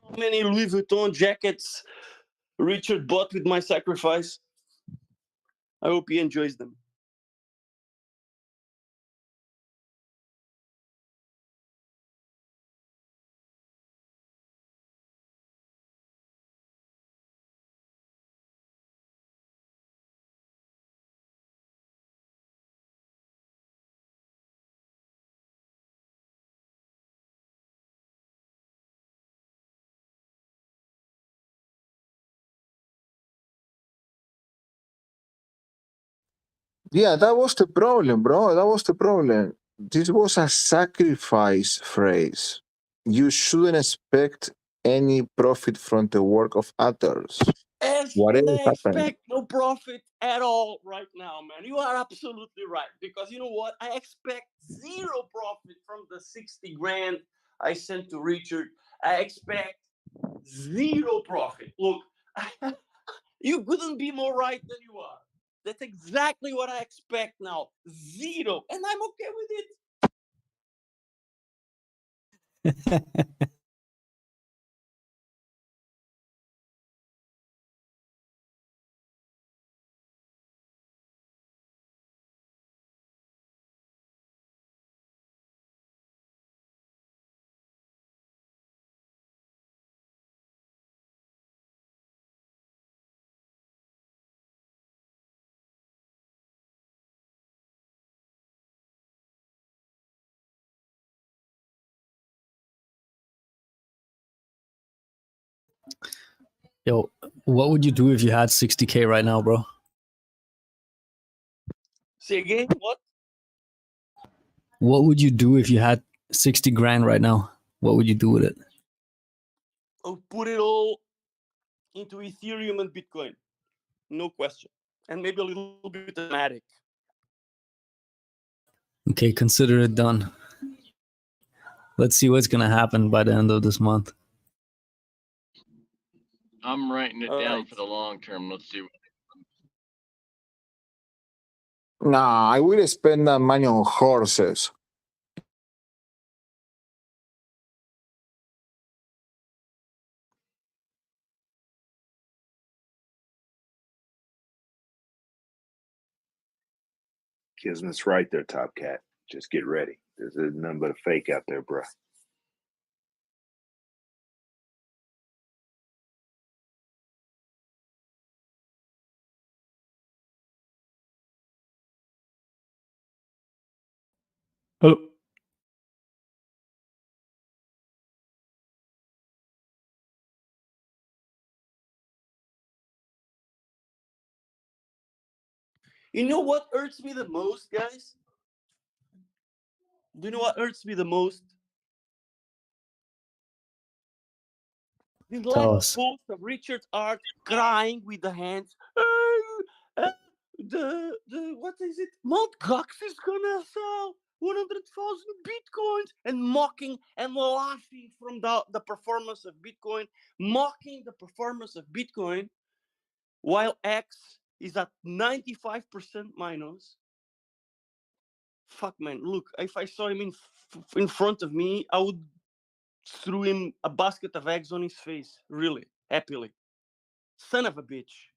how many Louis Vuitton jackets Richard bought with my sacrifice. I hope he enjoys them. Yeah, that was the problem, bro. That was the problem. This was a sacrifice phrase. You shouldn't expect any profit from the work of others. Whatever I happened. expect no profit at all right now, man. You are absolutely right. Because you know what? I expect zero profit from the 60 grand I sent to Richard. I expect zero profit. Look, you couldn't be more right than you are. That's exactly what I expect now. Zero. And I'm okay with it. Yo, what would you do if you had 60K right now, bro? Say again, what? What would you do if you had 60 grand right now? What would you do with it? I'll put it all into Ethereum and Bitcoin. No question. And maybe a little bit of Matic. Okay, consider it done. Let's see what's going to happen by the end of this month. I'm writing it All down right. for the long term. Let's see. Nah, I will spend that money on horses. Kismet's right there, Top Cat. Just get ready. There's nothing but a fake out there, bro. Hello. You know what hurts me the most, guys? Do you know what hurts me the most? This Tell last us. post of Richard Art crying with the hands. The what is it? Mount Gox is gonna sell 100,000 bitcoins and mocking and laughing from the performance of Bitcoin, mocking the performance of Bitcoin, while X is at 95% minus. Fuck, man. Look, if I saw him in front of me, I would throw him a basket of eggs on his face, really, happily. Son of a bitch.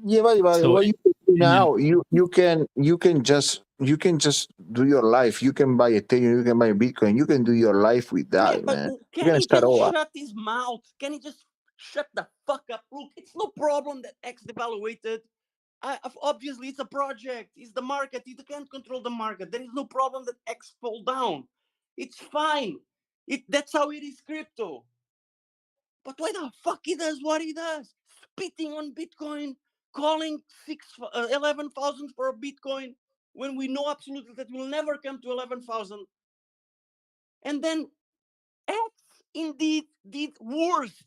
Yeah, but So, what you can do now, you can just do your life. You can buy Ethereum, you can buy Bitcoin, you can do your life with Yeah, that, but man. can You're gonna he start just over. shut his mouth? Can he just shut the fuck up? Look, it's no problem that X devaluated. Obviously, it's a project. It's the market. You can't control the market. There is no problem that X fall down. It's fine. That's how it is crypto. But why the fuck he does what he does? Spitting on Bitcoin, calling 11,000 for a Bitcoin when we know absolutely that will never come to 11,000. And then X indeed did worst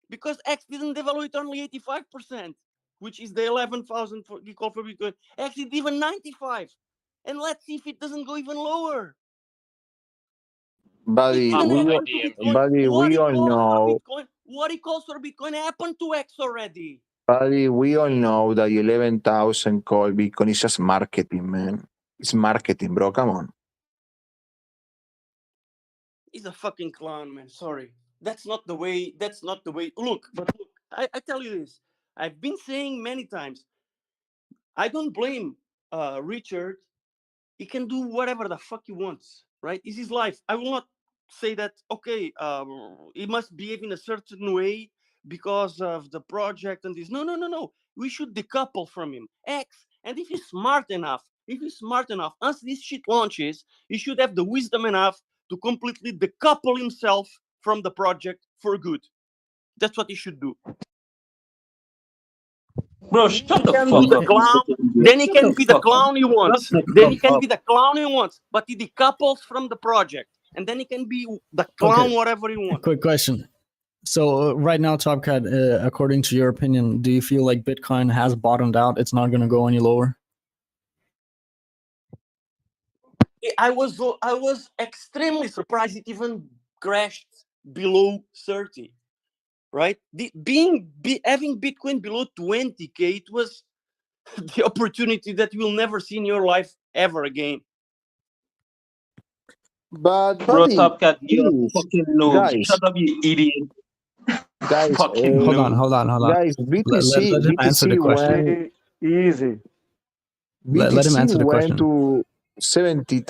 because X didn't devaluate only 85%, which is the 11,000 we call for Bitcoin. X did even 95. And let's see if it doesn't go even lower. Buddy, It didn't happen idea. to Bitcoin. buddy, What we he all calls know. for Bitcoin, what he calls for Bitcoin happened to X already. Buddy, we all know that 11,000 call Bitcoin is just marketing, man. It's marketing, bro. Come on. He's a fucking clown, man. Sorry. That's not the way. That's not the way. Look, I tell you this. I've been saying many times. I don't blame Richard. He can do whatever the fuck he wants, right? It's his life. I will not say that, okay, he must behave in a certain way because of the project and this. No, no, no, no. We should decouple from him. And if he's smart enough, once this shit launches, he should have the wisdom enough to completely decouple himself from the project for good. That's what he should do. Bro, shut He the can fuck be the up. clown. Then he Shut can the be the fuck up. clown he wants. Shut the Then he fuck can up. be the clown he wants. But he decouples from the project, and then he can be the clown whatever he wants. Quick question. So right now, Top Cat, according to your opinion, do you feel like Bitcoin has bottomed out? It's not going to go any lower? I was extremely surprised it even crashed below 30. Right? Having Bitcoin below 20K, it was the opportunity that you will never see in your life ever again. But Bro, buddy, Top Cat, you're a please, fucking noob. guys, Shut up, you idiot. guys, Fucking Hold noob. on. guys, Let him answer the question. went Easy. Let him answer the went question. to 70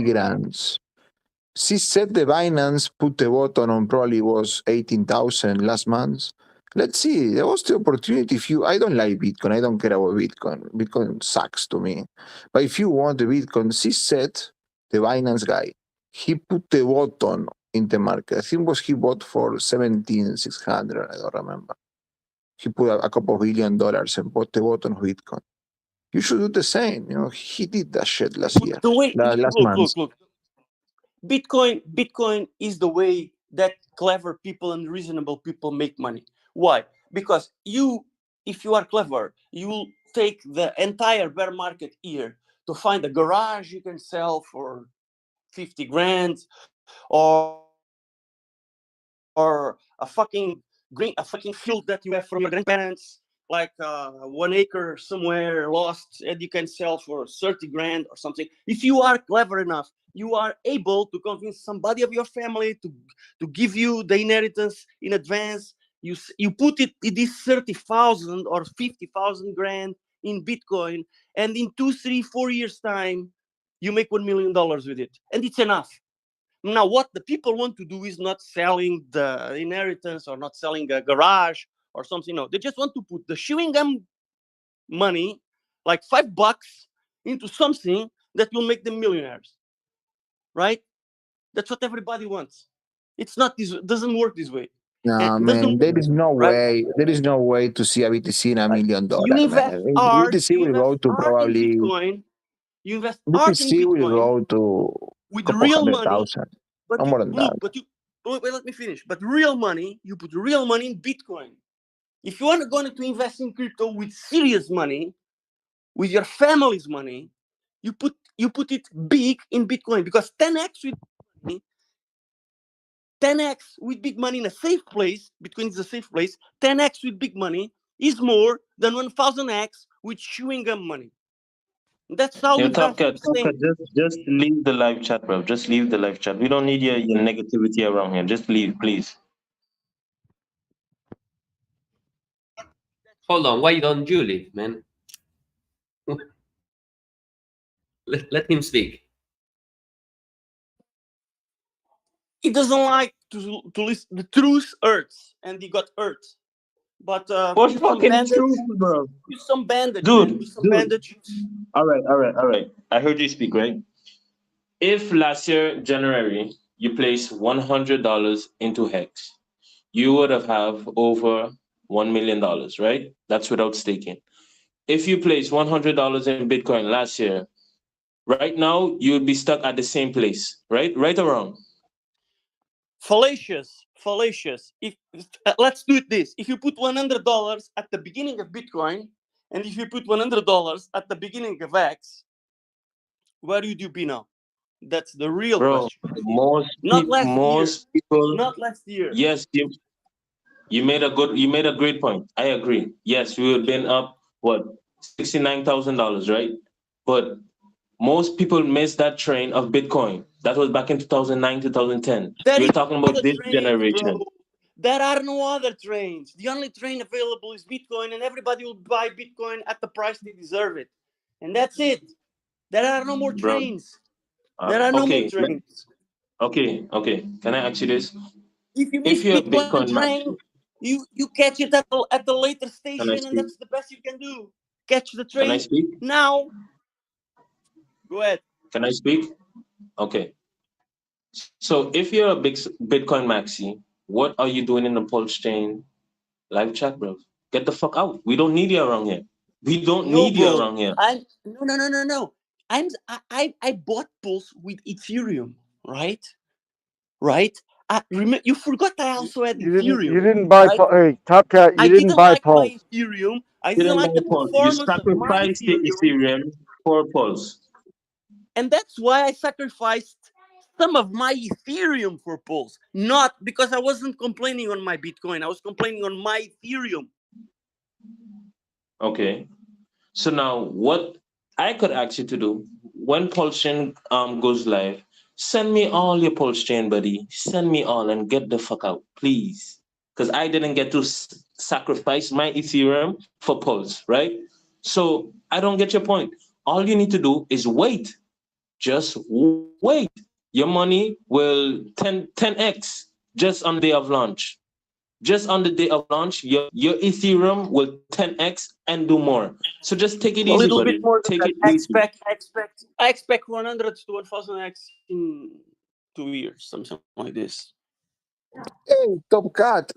grams. She said the Binance put the button on probably was 18,000 last month. Let's see. There was the opportunity. I don't like Bitcoin. I don't care about Bitcoin. Bitcoin sucks to me. But if you want the Bitcoin, she said the Binance guy, he put the button in the market. I think he bought for 17,600. I don't remember. He put a couple of $1 billion and bought the button of Bitcoin. You should do the same. He did that shit last year. The way Last month. look. Bitcoin is the way that clever people and reasonable people make money. Why? Because if you are clever, you will take the entire bear market year to find a garage you can sell for 50 grand, or a fucking field that you have from your grandparents, like 1 acre somewhere lost, and you can sell for 30 grand or something. If you are clever enough, you are able to convince somebody of your family to give you the inheritance in advance. You put it in this 30,000 or 50,000 grand in Bitcoin, and in 2, 3, 4 years time, you make $1 million with it, and it's enough. Now, what the people want to do is not selling the inheritance or not selling a garage or something. No, they just want to put the chewing gum money, like $5, into something that will make them millionaires. Right? That's what everybody wants. It's not this. Doesn't work this way. No, It doesn't man, there work, is no right? way. There is no way to see a BTC in $1 million, You invest man. art. BTC You will go invest to art in probably Bitcoin. You invest art in BTC will Bitcoin go to a with couple real money. 100,000. But No more than that. wait, let me finish. But real money, you put real money in Bitcoin. If you are going to invest in crypto with serious money, with your family's money, you put it big in Bitcoin, because 10x with big money in a safe place, Bitcoin is a safe place. 10x with big money is more than 1,000x with chewing gum money. That's how Yo, Top investors Cat, think. just leave the live chat, bro. Just leave the live chat. We don't need your negativity around here. Just leave, please. Hold on, why don't you leave, man? Let him speak. He doesn't like to listen. The truth hurts, and he got hurt. But What use some fucking bandage. truth, bro? Use some bandage, Dude, man. Use some bandage. All right. I heard you speak, right? If last year, January, you placed $100 into HEX, you would have over $1 million, right? That's without staking. If you place $100 in Bitcoin last year, right now, you would be stuck at the same place, right? Right or wrong? Fallacious. If let's do it this. If you put $100 at the beginning of Bitcoin, and if you put $100 at the beginning of X, where would you be now? That's the real Bro, question. most Not last people. Not last year. Yes, you made a great point. I agree. Yes, we would have been up what $69,000, right? But Most people missed that train of Bitcoin. That was back in 2009, 2010. There We're is talking no about other this trains, bro. generation. There are no other trains. The only train available is Bitcoin, and everybody will buy Bitcoin at the price they deserve it. And that's it. There are no more Bro. trains. There are no more Okay, trains. okay. Can I ask you this? If you If miss you're a Bitcoin Bitcoin train, maxi, you catch it at the later can I station, and speak? that's the best you can do. Catch the Can I train speak? now. Go ahead. Can I speak? Okay. So if you're a big Bitcoin maxi, what are you doing in the Pulsechain live chat, bro? Get the fuck out. We don't need you around here. We don't No, need you bro. around here. No. I bought Pulse with Ethereum, right? Right? You forgot I also had You Ethereum, didn't buy right? hey, Top Cat, I you didn't didn't buy like my Pulse. Ethereum. I You didn't didn't like buy the Pulse. You performance of my sacrificed the Ethereum, Ethereum for Pulse. and that's why I sacrificed some of my Ethereum for Pulse. Not because I wasn't complaining on my Bitcoin. I was complaining on my Ethereum. Okay. So now what I could ask you to do when Pulsechain goes live, send me all your Pulsechain, buddy. Send me all and get the fuck out, please. Because I didn't get to sacrifice my Ethereum for Pulse, right? So I don't get your point. All you need to do is wait. Just wait. Your money will 10x just on the day of launch. Just on the day of launch, your Ethereum will 10x and do more. So just take it A easy, little bit buddy. more than Take that. it easy. I expect 100 to 1000x in 2 years, something like this. Hey, Top Cat,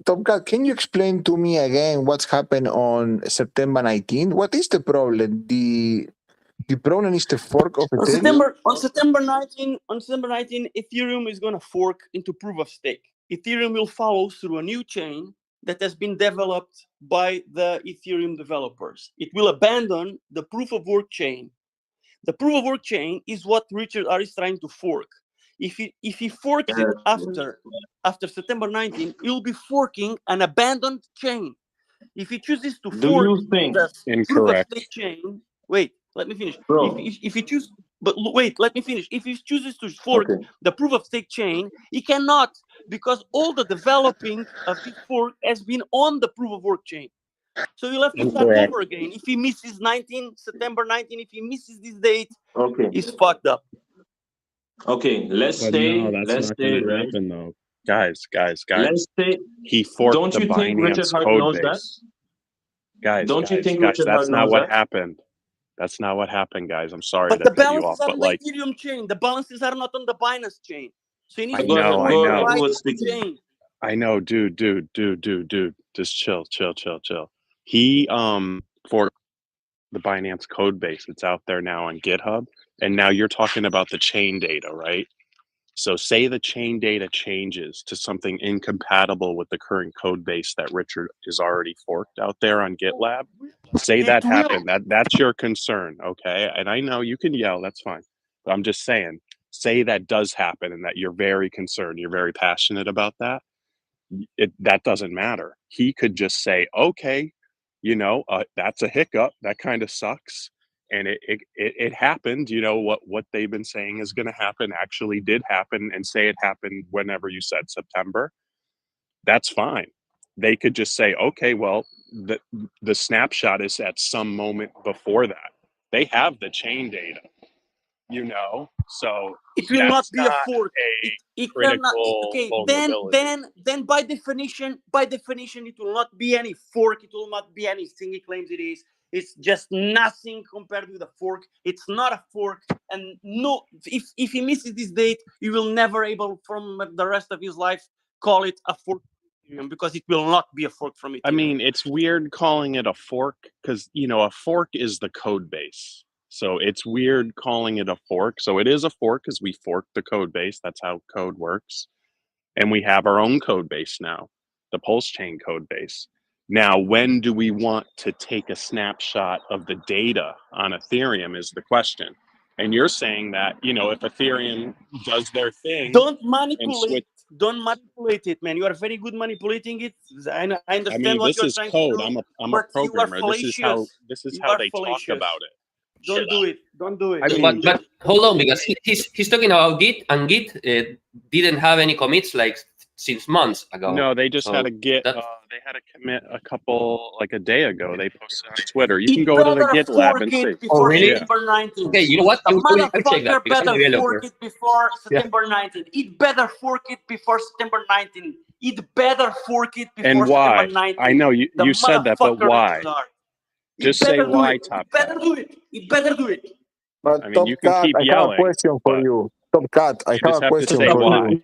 can you explain to me again what's happened on September 19th? What is the problem? The problem is the fork of On Ethereum? September 19, Ethereum is going to fork into proof of stake. Ethereum will follow through a new chain that has been developed by the Ethereum developers. It will abandon the proof of work chain. The proof of work chain is what Richard R is trying to fork. If he forks it after September 19, he'll be forking an abandoned chain. If he chooses to Do fork you think, the proof of Incorrect. stake chain, wait, let me finish. bro? If he chooses, but wait, let me finish. If he chooses to fork Okay. the proof of stake chain, he cannot, because all the developing of this fork has been on the proof of work chain. So you'll have to start Incorrect. over again. If he misses September 19, if he misses this date, Okay. he's fucked up. Okay. Let's But no, stay. that's Let's not going stay. to Right. happen, though. Guys. Let's stay. He forked Don't the you think Richard Binance Hart code knows that? base. Guys, Don't you think guys, Richard that's Hart not knows what that? happened. That's not what happened, guys. I'm sorry But to the cut you balances off, are but on the like, Ethereum chain. The balances are not on the Binance chain. So he needs I to know, separate Who right was speaking? chain. I know, dude. Just chill. He forked the Binance code base. It's out there now on GitHub. And now you're talking about the chain data, right? So say the chain data changes to something incompatible with the current code base that Richard is already forked out there on GitLab. Say that It will. happened. That's your concern, okay? And I know you can yell, that's fine. But I'm just saying, say that does happen and that you're very concerned, you're very passionate about that. That doesn't matter. He could just say, okay, that's a hiccup. That kind of sucks. And it happened. What they've been saying is going to happen actually did happen, and say it happened whenever you said September. That's fine. They could just say, okay, well, the snapshot is at some moment before that. They have the chain data, so It will not that's be a not fork. a It cannot. critical Okay, vulnerability. then by definition, it will not be any fork. It will not be anything he claims it is. It's just nothing compared with a fork. It's not a fork, and no, if he misses this date, he will never able from the rest of his life call it a fork because it will not be a fork from Ethereum. I mean, it's weird calling it a fork because, a fork is the code base. So it's weird calling it a fork. So it is a fork because we forked the code base. That's how code works. And we have our own code base now, the Pulsechain code base. Now, when do we want to take a snapshot of the data on Ethereum is the question. And you're saying that, if Ethereum does their thing Don't and switch. manipulate it, man. You are very good manipulating it. I understand what This you're is trying to code. do, I'm a but you are programmer. This is fallacious. how You they are talk fallacious. about it. Don't do it. Don't do it. I mean, But hold on, because he's talking about Git, and Git didn't have any commits like since months ago. No, they just So had a Git. that- They had a commit a couple, like a day ago. They posted on Twitter. You It can go to the better Git lab fork and it see. before really? September 19th. Okay, you know what? The I will check that motherfucker because I'm a better developer. fork it before September 19th. It better fork it before September 19th. It better fork it before And why? September 19th. I know you. The You said that, but motherfucker why? retard. It Just say better do why, it. Top It better Cat. do it. It better do it. but I mean, Top you can Cat, keep I have a yelling, question for but you. Top Cat, I you have just a have to question say for why. you.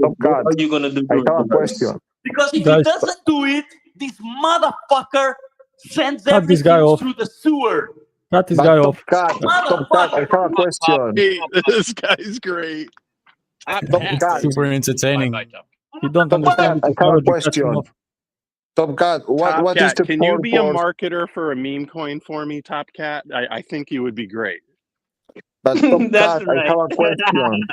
Top What Cat, are you gonna do? I have a question. Because if Guys. he doesn't do it, this motherfucker sends Cut this guy everything off. through the sewer. Cut this But guy Top off. Cat, I have a question. Hey, this guy's great. Top It's Cat, super entertaining. You don't Top Cat, understand I it. have Why a would you cut him question. off? Top Cat, Top what is Cat, the can you be a purpose? marketer for a meme coin for me, Top Cat? I think you would be great. But Top That's Cat, I right. have a question.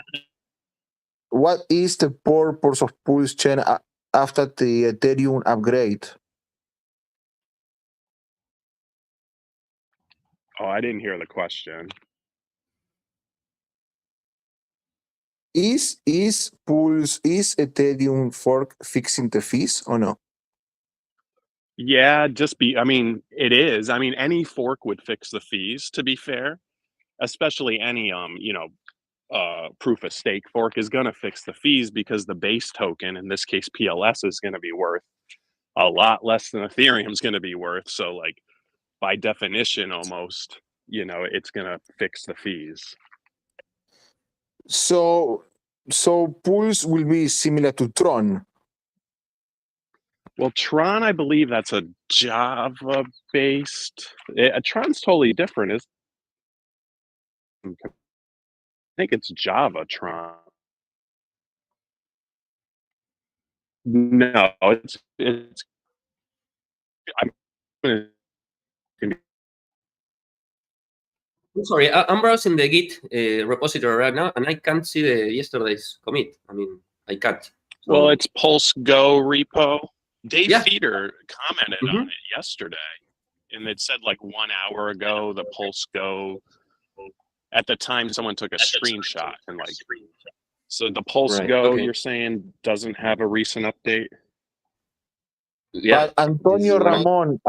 What is the purpose of Pulsechain after the Ethereum upgrade? Oh, I didn't hear the question. Is Ethereum fork fixing the fees or no? Yeah, I mean, it is. I mean, any fork would fix the fees, to be fair. Especially any proof of stake fork is gonna fix the fees because the base token, in this case PLS, is gonna be worth a lot less than Ethereum's gonna be worth. So like by definition almost, it's gonna fix the fees. So Pulse will be similar to Tron. Well, Tron, I believe that's a Java based. Tron's totally different. I think it's Java Tron. No, it's. I'm gonna. I'm sorry, I'm browsing the Git repository right now, and I can't see the yesterday's commit. I mean, I can't. So, Well, it's Pulse Go repo. Dave Yeah. Feeder commented Mhm. on it yesterday, and it said like 1 hour ago the Pulse Go. At the time, someone took a screenshot and like. So the Pulse Right, Go, okay. you're saying doesn't have a recent update? Yeah. But Antonio This is one.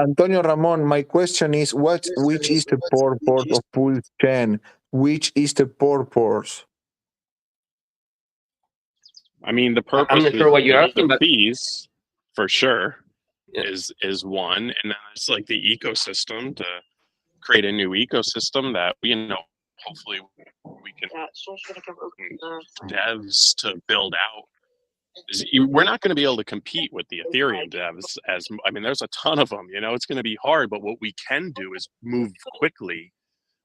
Ramon, my question is which is the purpose of Pulsechain? Which is the purpose? I mean, the I'm purpose not is sure what you're the asking, but fees, for sure, Yeah. is one, and then it's like the ecosystem to create a new ecosystem that hopefully we can devs to build out. We're not going to be able to compete with the Ethereum devs there's a ton of them, it's going to be hard, but what we can do is move quickly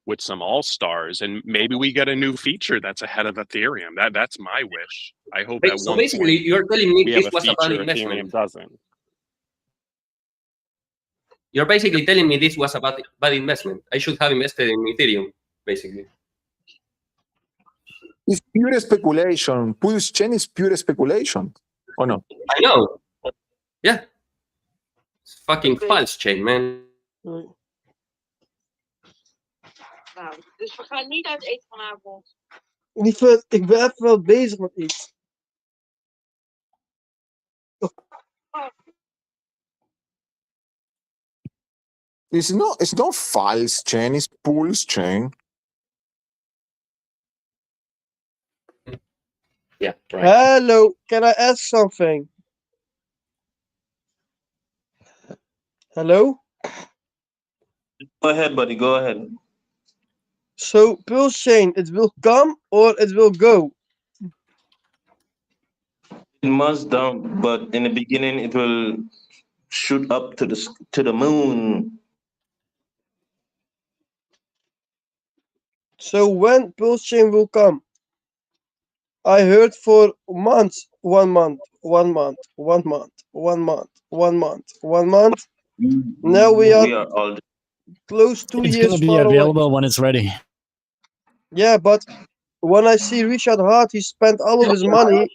with some all-stars, and maybe we get a new feature that's ahead of Ethereum. That's my wish. I hope at so one basically, point you're telling me we have this a was a bad feature investment. Ethereum doesn't. You're basically telling me this was a bad investment. I should have invested in Ethereum, basically. It's pure speculation. Pulsechain is pure speculation. Or no? I know. Yeah. It's fucking Pulsechain, man. Nou, dus we gaan niet uit eten vanavond. Lieve, ik ben even wel bezig met iets. It's not false chain, it's Pulsechain. Yeah, right. Hello, can I ask something? Hello? Go ahead, buddy. Go ahead. So, Pulsechain, it will come or it will go? It must dump, but in the beginning, it will shoot up to the moon. So, when Pulsechain will come? I heard for months, 1 month, 1 month, 1 month, 1 month, 1 month, 1 month. Now we are all close 2 It's years gonna be far away. available when it's ready. Yeah, but when I see Richard Hart, he spent all of his money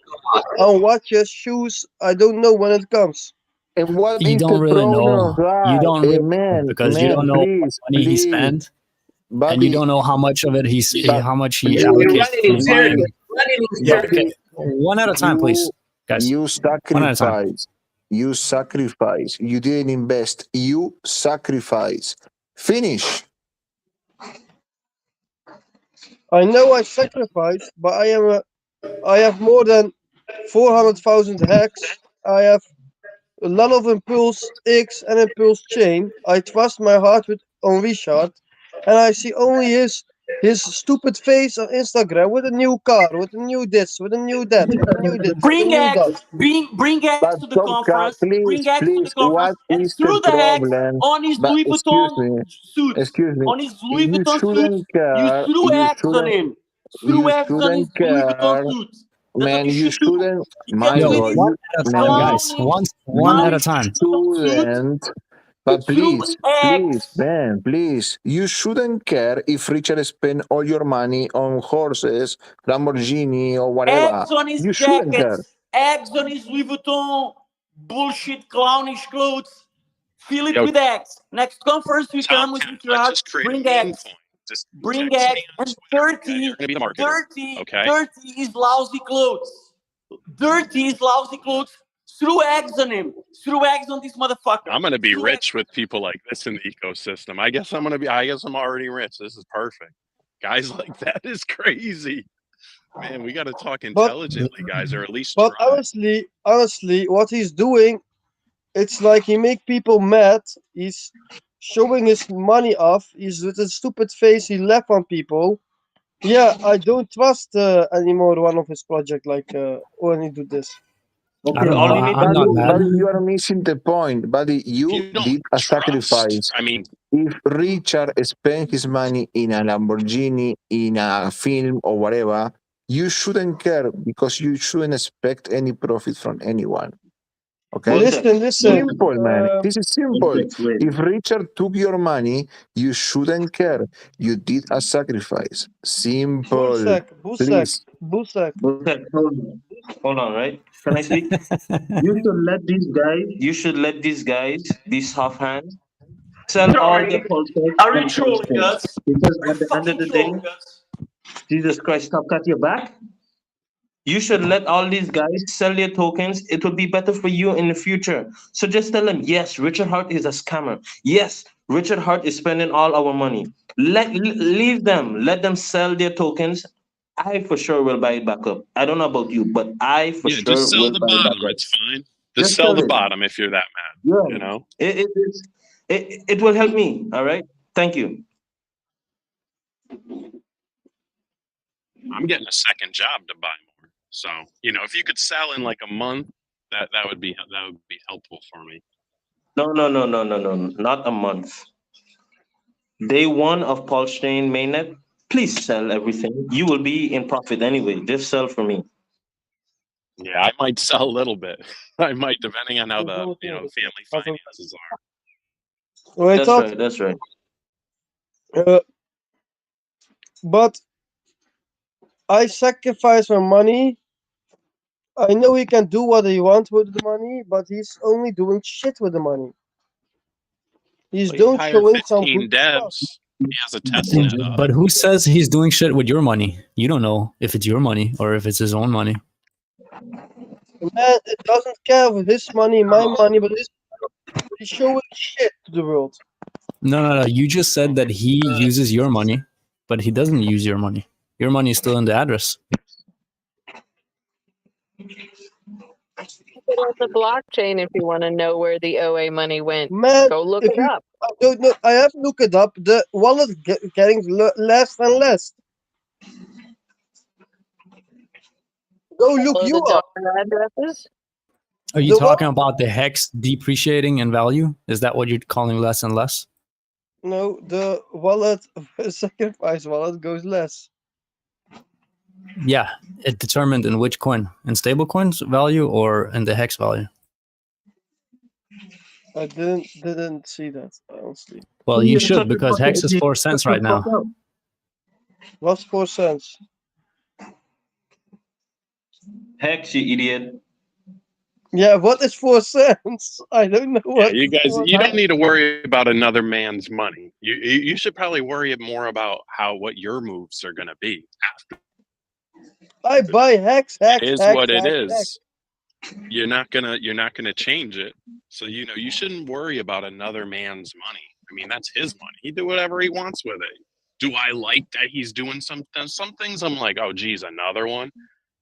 on watches, shoes. I don't know when it comes. And what You is don't the really problem know. of that? You don't really know Man, because you don't know what please, money he please. spent. and you don't know how much of it he please, allocates. running in Yeah, circles. okay. One at a time, please, guys. You One at a time. sacrifice. You sacrifice. You didn't invest. You sacrifice. Finish. I know I sacrificed, but I have more than 400,000 hex. I have a lot of Impulse X and Impulse Chain. I trust my heart on Richard, and I see only his stupid face on Instagram with a new car, with a new this, with a new that, with a new this, with a Bring new X, that. bring X But to the Tomka, conference. Bring X to the please, conference what and is the through the X problem? on his But Louis Vuitton suit. excuse me. On his Louis You Vuitton suit, shouldn't you care. threw X on him. Threw You X on his shouldn't Louis Vuitton care, suit. That's what man. you You should do. shouldn't. You My can't Yo, with God, his one you at a time, man. guys. One at a time. Shouldn't. But through please, X. man, please. You shouldn't care if Richard spend all your money on horses, Lamborghini, or whatever. Eggs on his You shouldn't care. jackets, eggs on his Louis Vuitton bullshit clownish clothes. Fill it Yo, with eggs. Next conference we come with Tomcat, Richard, let's just create bring a meme eggs. coin. Just Bring text me eggs on and Twitter. Okay, you're gonna be the marketer. Okay. dirty is lousy clothes. Dirty is lousy clothes. Threw eggs on him. Threw eggs on this motherfucker. I'm gonna be Threw rich with people like this in the ecosystem. I guess I'm already rich. This is perfect. Guys like that is crazy. Man, we gotta talk intelligently, guys, or at least But try. honestly, what he's doing, it's like he make people mad. He's showing his money off. He's with a stupid face he left on people. Yeah, I don't trust anymore one of his project like when he do this. I don't know. I'm not mad. Buddy, you are missing the point. Buddy, you don't did a trust, sacrifice. I mean, If Richard spent his money in a Lamborghini, in a film, or whatever, you shouldn't care because you shouldn't expect any profit from anyone. Okay? Listen. Simple, man. This is simple. Wait. If Richard took your money, you shouldn't care. You did a sacrifice. Simple. Please. Busek. Hold on, right? Can I speak? You should let these guys, these soft hands, sell all their Pulsex Are you and trolling Pulsechain. us? Because Are you at the end of fucking the day, trolling us? Jesus Christ, stop cut your back. You should let all these guys sell their tokens. It will be better for you in the future. So just tell them, yes, Richard Hart is a scammer. Yes, Richard Hart is spending all our money. Leave them. Let them sell their tokens. I for sure will buy it back up. I don't know about you, but I for sure just sell will the buy it back bottom. up. It's fine. Just sell sell the it. bottom if you're that mad. Yeah. You know? It will help me. All right. Thank you. I'm getting a second job to buy more. So, if you could sell in like a month, that would be helpful for me. No, not a month. Day one of Pulsechain mainnet, please sell everything. You will be in profit anyway. Just sell for me. Yeah, I might sell a little bit. I might, depending on how the family finances are. That's right. But I sacrifice my money. I know he can do what he wants with the money, but he's only doing shit with the money. He's Well, don't showing some 15 good stuff. devs. He has a test net up. But who says he's doing shit with your money? You don't know if it's your money or if it's his own money. Man, it doesn't care with his money, my money, but he's showing shit to the world. No. You just said that he uses your money, but he doesn't use your money. Your money is still in the address. Put it on the blockchain if you want to know where the OA money went. Man, go look it up. I don't know. I have to look it up. The wallet getting less and less. Go look Follow you the up. dollar addresses. Are you talking about the hex depreciating in value? Is that what you're calling less and less? No, the wallet sacrifice wallet goes less. Yeah, it determined in which coin, in stablecoins value or in the hex value. I didn't see that honestly. Well, you should because hex is 4 cents right now. What's 4 cents? Hex, you idiot. Yeah, what is 4 cents? I don't know Yeah, what. you guys, what- you don't need to worry about another man's money. You should probably worry more about what your moves are going to be. I buy hex, It hex, is hex, what it hex, hex. is. You're not gonna change it. So you shouldn't worry about another man's money. I mean, that's his money. He do whatever he wants with it. Do I like that he's doing some things? I'm like, oh geez, another one.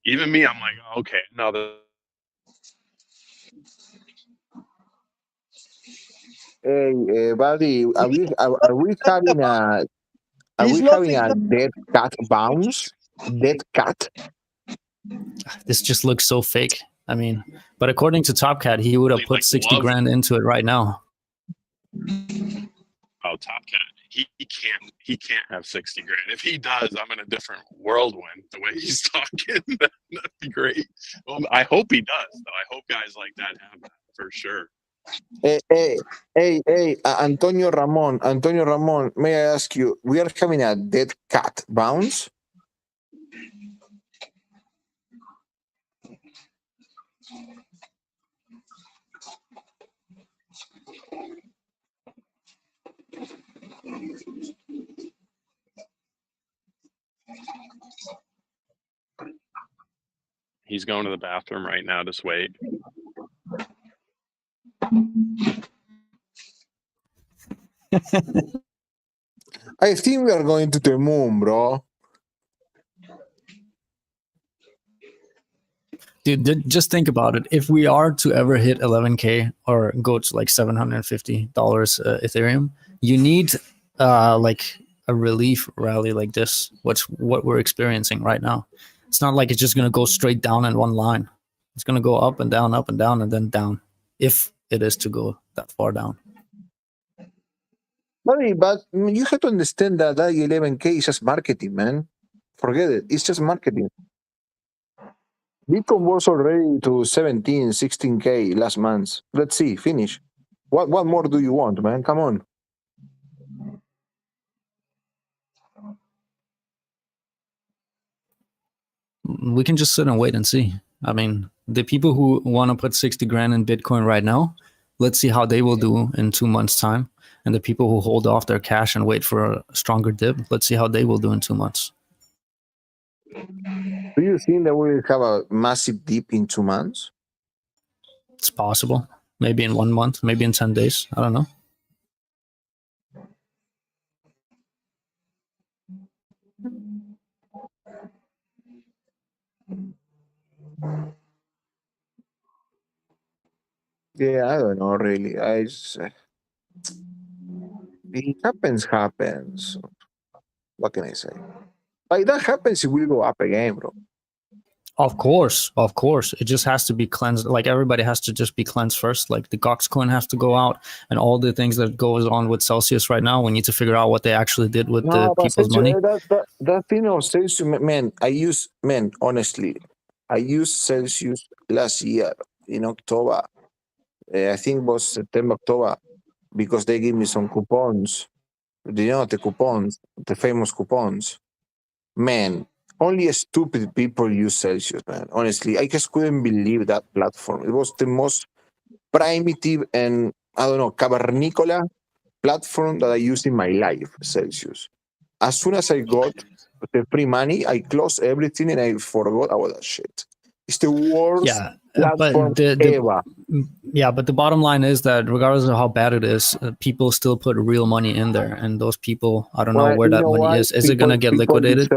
Even me, I'm like, okay, another. Hey, buddy, are we having a He's not dead cat bounce? Dead cat? This just looks so fake. I mean, but according to Topcat, he would have put Like 60 love. grand into it right now. Oh, Top Cat, he can't have 60 grand. If he does, I'm in a different whirlwind. The way he's talking, that'd be great. Well, I hope he does. Though I hope guys like that have that for sure. Hey, Antonio Ramon, may I ask you, we are having a dead cat bounce? He's going to the bathroom right now. Just wait. I think we are going to the moon, bro. Dude, just think about it. If we are to ever hit 11K or go to like $750 Ethereum, you need like a relief rally like this. What we're experiencing right now. It's not like it's just gonna go straight down in one line. It's gonna go up and down, and then down. If it is to go that far down. Buddy, but you have to understand that 11K is just marketing, man. Forget it. It's just marketing. Bitcoin was already to 17, 16K last month. Let's see, finish. What more do you want, man? Come on. We can just sit and wait and see. I mean, the people who want to put 60 grand in Bitcoin right now, let's see how they will do in 2 months' time. And the people who hold off their cash and wait for a stronger dip, let's see how they will do in 2 months. Do you think that we will have a massive dip in 2 months? It's possible. Maybe in 1 month, maybe in 10 days. I don't know. Yeah, I don't know, really. It happens. What can I say? Like, that happens, it will go up again, bro. Of course. It just has to be cleansed. Like everybody has to just be cleansed first. Like the Gox coin has to go out, and all the things that goes on with Celsius right now. We need to figure out what they actually did with the But people's money. that thing of Celsius, man, honestly, I used Celsius last year in October. I think it was September, October, because they gave me some coupons. You know, the coupons, the famous coupons. Man, only stupid people use Celsius, man. Honestly, I just couldn't believe that platform. It was the most primitive and, I don't know, cavernicola platform that I used in my life, Celsius. As soon as I got the free money, I closed everything and I forgot about that shit. It's the worst platform ever. Yeah, but the bottom line is that regardless of how bad it is, people still put real money in there, and those people, I don't know where that money is. Is it going to get liquidated?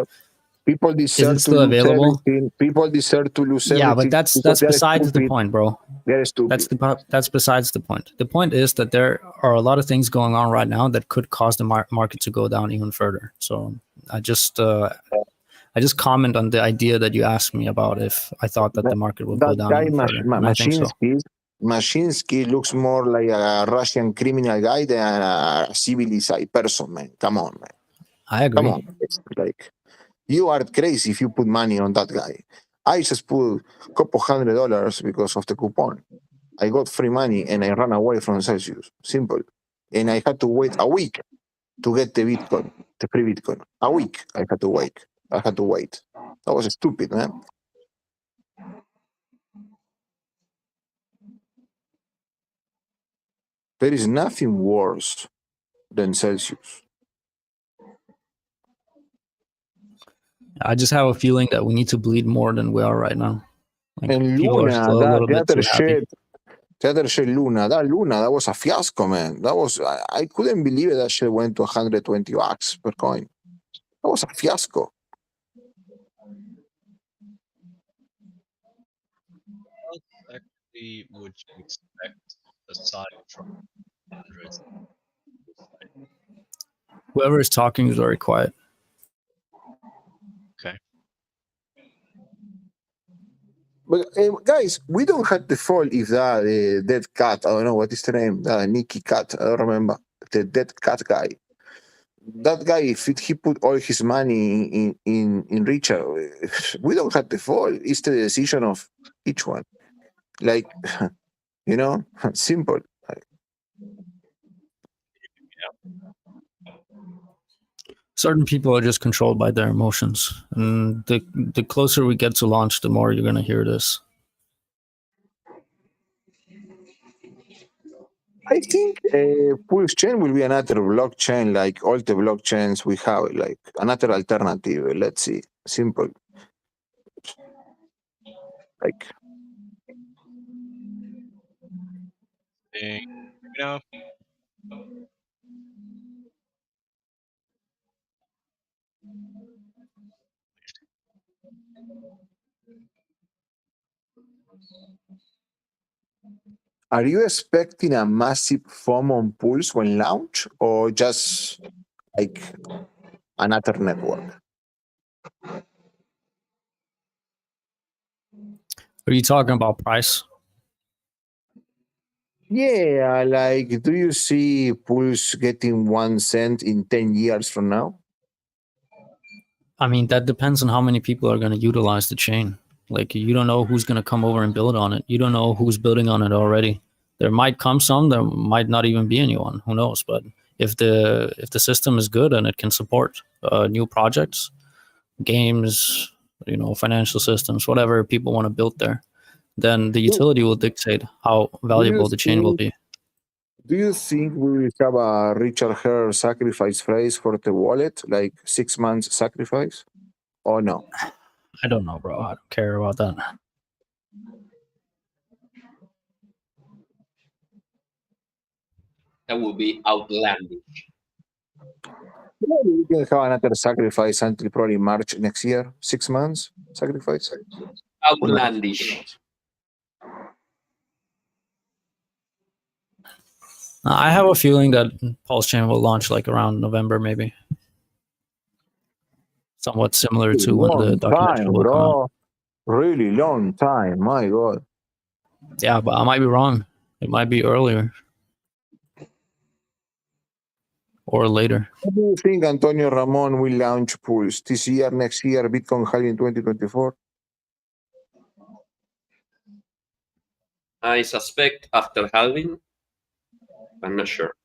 People deserve is it still to lose available? everything. People deserve to lose everything. Yeah, but that's besides the point, bro. They're stupid. That's besides the point. The point is that there are a lot of things going on right now that could cause the market to go down even further. So I just comment on the idea that you asked me about if I thought that the market would go down even further. And I think so. Mashinsky looks more like a Russian criminal guy than a civilized person, man. Come on, man. I agree. Come on. It's like, you are crazy if you put money on that guy. I just put a couple $100 because of the coupon. I got free money and I ran away from Celsius. Simple. And I had to wait a week to get the Bitcoin, the free Bitcoin. A week I had to wait. That was stupid, man. There is nothing worse than Celsius. I just have a feeling that we need to bleed more than we are right now. Like, And people are Luna, still a little the bit other too happy. shit, Luna, that was a fiasco, man. That was, I couldn't believe it. That shit went to 120 bucks per coin. That was a fiasco. What exactly would you expect aside from hundreds? Whoever is talking is very quiet. Okay. But guys, we don't have to fall if that dead cat, I don't know what is the name, Nicky Cat, I don't remember, the dead cat guy. That guy, if he put all his money in Richard, we don't have to fall. It's the decision of each one. Like, you know, simple. Certain people are just controlled by their emotions, and the closer we get to launch, the more you're gonna hear this. I think Pulsechain will be another blockchain like all the blockchains we have, like another alternative. Let's see, simple. Like, You know, are you expecting a massive FOMO on Pulse when launch, or just like another network? Are you talking about price? Yeah, like, do you see Pulse getting 1 cent in 10 years from now? I mean, that depends on how many people are going to utilize the chain. Like, you don't know who's going to come over and build on it. You don't know who's building on it already. There might come some, there might not even be anyone. Who knows? But if the system is good and it can support new projects, games, you know, financial systems, whatever people want to build there, then the utility will dictate how valuable the chain will be. Do you think we will have a Richard Herr sacrifice phrase for the wallet, like 6 months sacrifice, or no? I don't know, bro. I don't care about that. That would be outlandish. We can have another sacrifice until probably March next year. 6 months sacrifice. Outlandish. I have a feeling that Pulsechain will launch like around November, maybe. Somewhat similar to when the documentary will come out. Really long time. My God. Yeah, but I might be wrong. It might be earlier or later. What do you think Antonio Ramon will launch Pulse this year, next year, Bitcoin halving 2024? I suspect after halving. I'm not sure.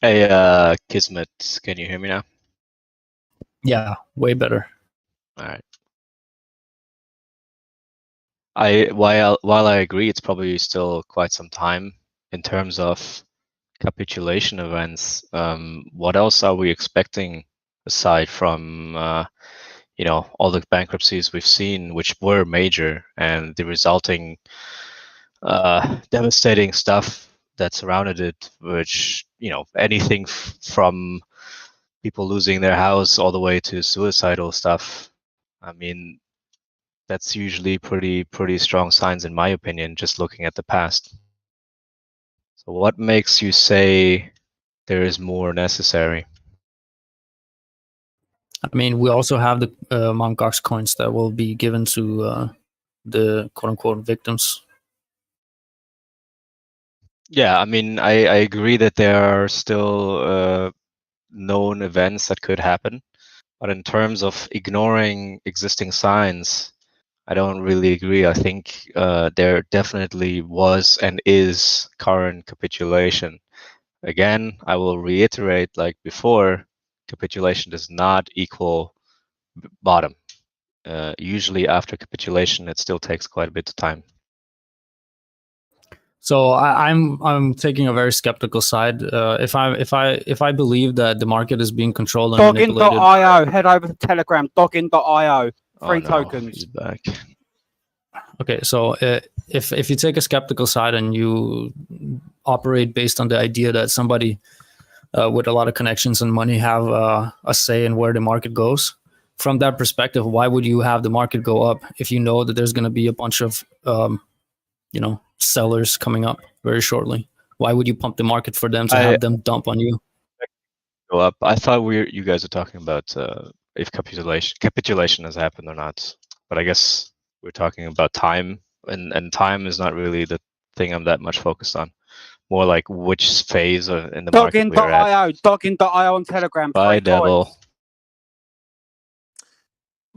hey, Kismet, can you hear me now? Yeah, way better. All right. While I agree, it's probably still quite some time in terms of capitulation events. What else are we expecting aside from all the bankruptcies we've seen, which were major, and the resulting devastating stuff that surrounded it, which anything from people losing their house all the way to suicidal stuff. I mean, that's usually pretty strong signs, in my opinion, just looking at the past. So what makes you say there is more necessary? I mean, we also have the Mt. Gox coins that will be given to the quote-unquote victims. Yeah, I mean, I agree that there are still known events that could happen, but in terms of ignoring existing signs, I don't really agree. I think there definitely was and is current capitulation. again, I will reiterate, like before, capitulation does not equal bottom. Usually after capitulation, it still takes quite a bit of time. So I'm taking a very skeptical side. If I believe that the market is being controlled and manipulated. Doggin.io, head over to Telegram. Doggin.io, free no, tokens. He's back. Okay, so if you take a skeptical side and you operate based on the idea that somebody with a lot of connections and money have a say in where the market goes, from that perspective, why would you have the market go up if you know that there's going to be a bunch of sellers coming up very shortly? Why would you pump the market for them to have them dump on you? Go up. I thought you guys were talking about if capitulation has happened or not, but I guess we're talking about time, and time is not really the thing I'm that much focused on. More like which phase in the market we're at. Doggin.io on Telegram. Bye, devil. Coins.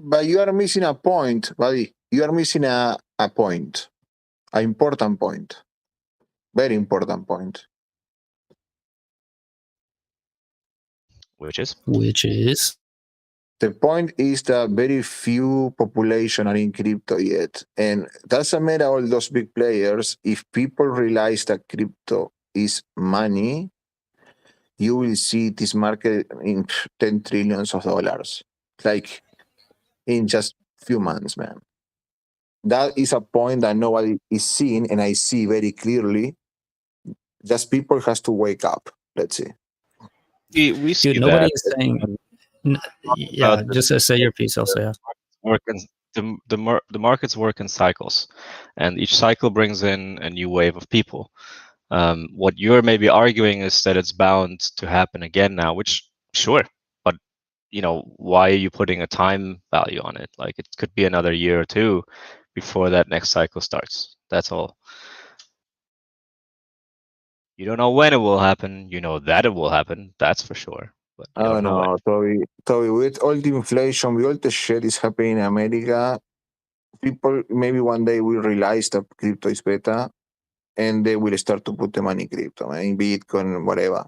But you are missing a point, buddy. You are missing a point. An important point. Very important point. Which is? The point is that very few population are in crypto yet. And doesn't matter all those big players, if people realize that crypto is money, you will see this market in 10 trillions of dollars. Like in just few months, man. That is a point that nobody is seeing, and I see very clearly. Just people has to wake up. Let's see. We see Dude, nobody that. is saying. Yeah, just say your piece. I'll say it. The markets work in cycles, and each cycle brings in a new wave of people. What you're maybe arguing is that it's bound to happen again now, which sure, but why are you putting a time value on it? Like it could be another year or two before that next cycle starts. That's all. You don't know when it will happen. You know that it will happen. That's for sure. But I don't know, Toby. With all the inflation, with all the shit is happening in America, people maybe one day will realize that crypto is better, and they will start to put the money in crypto, in Bitcoin, whatever.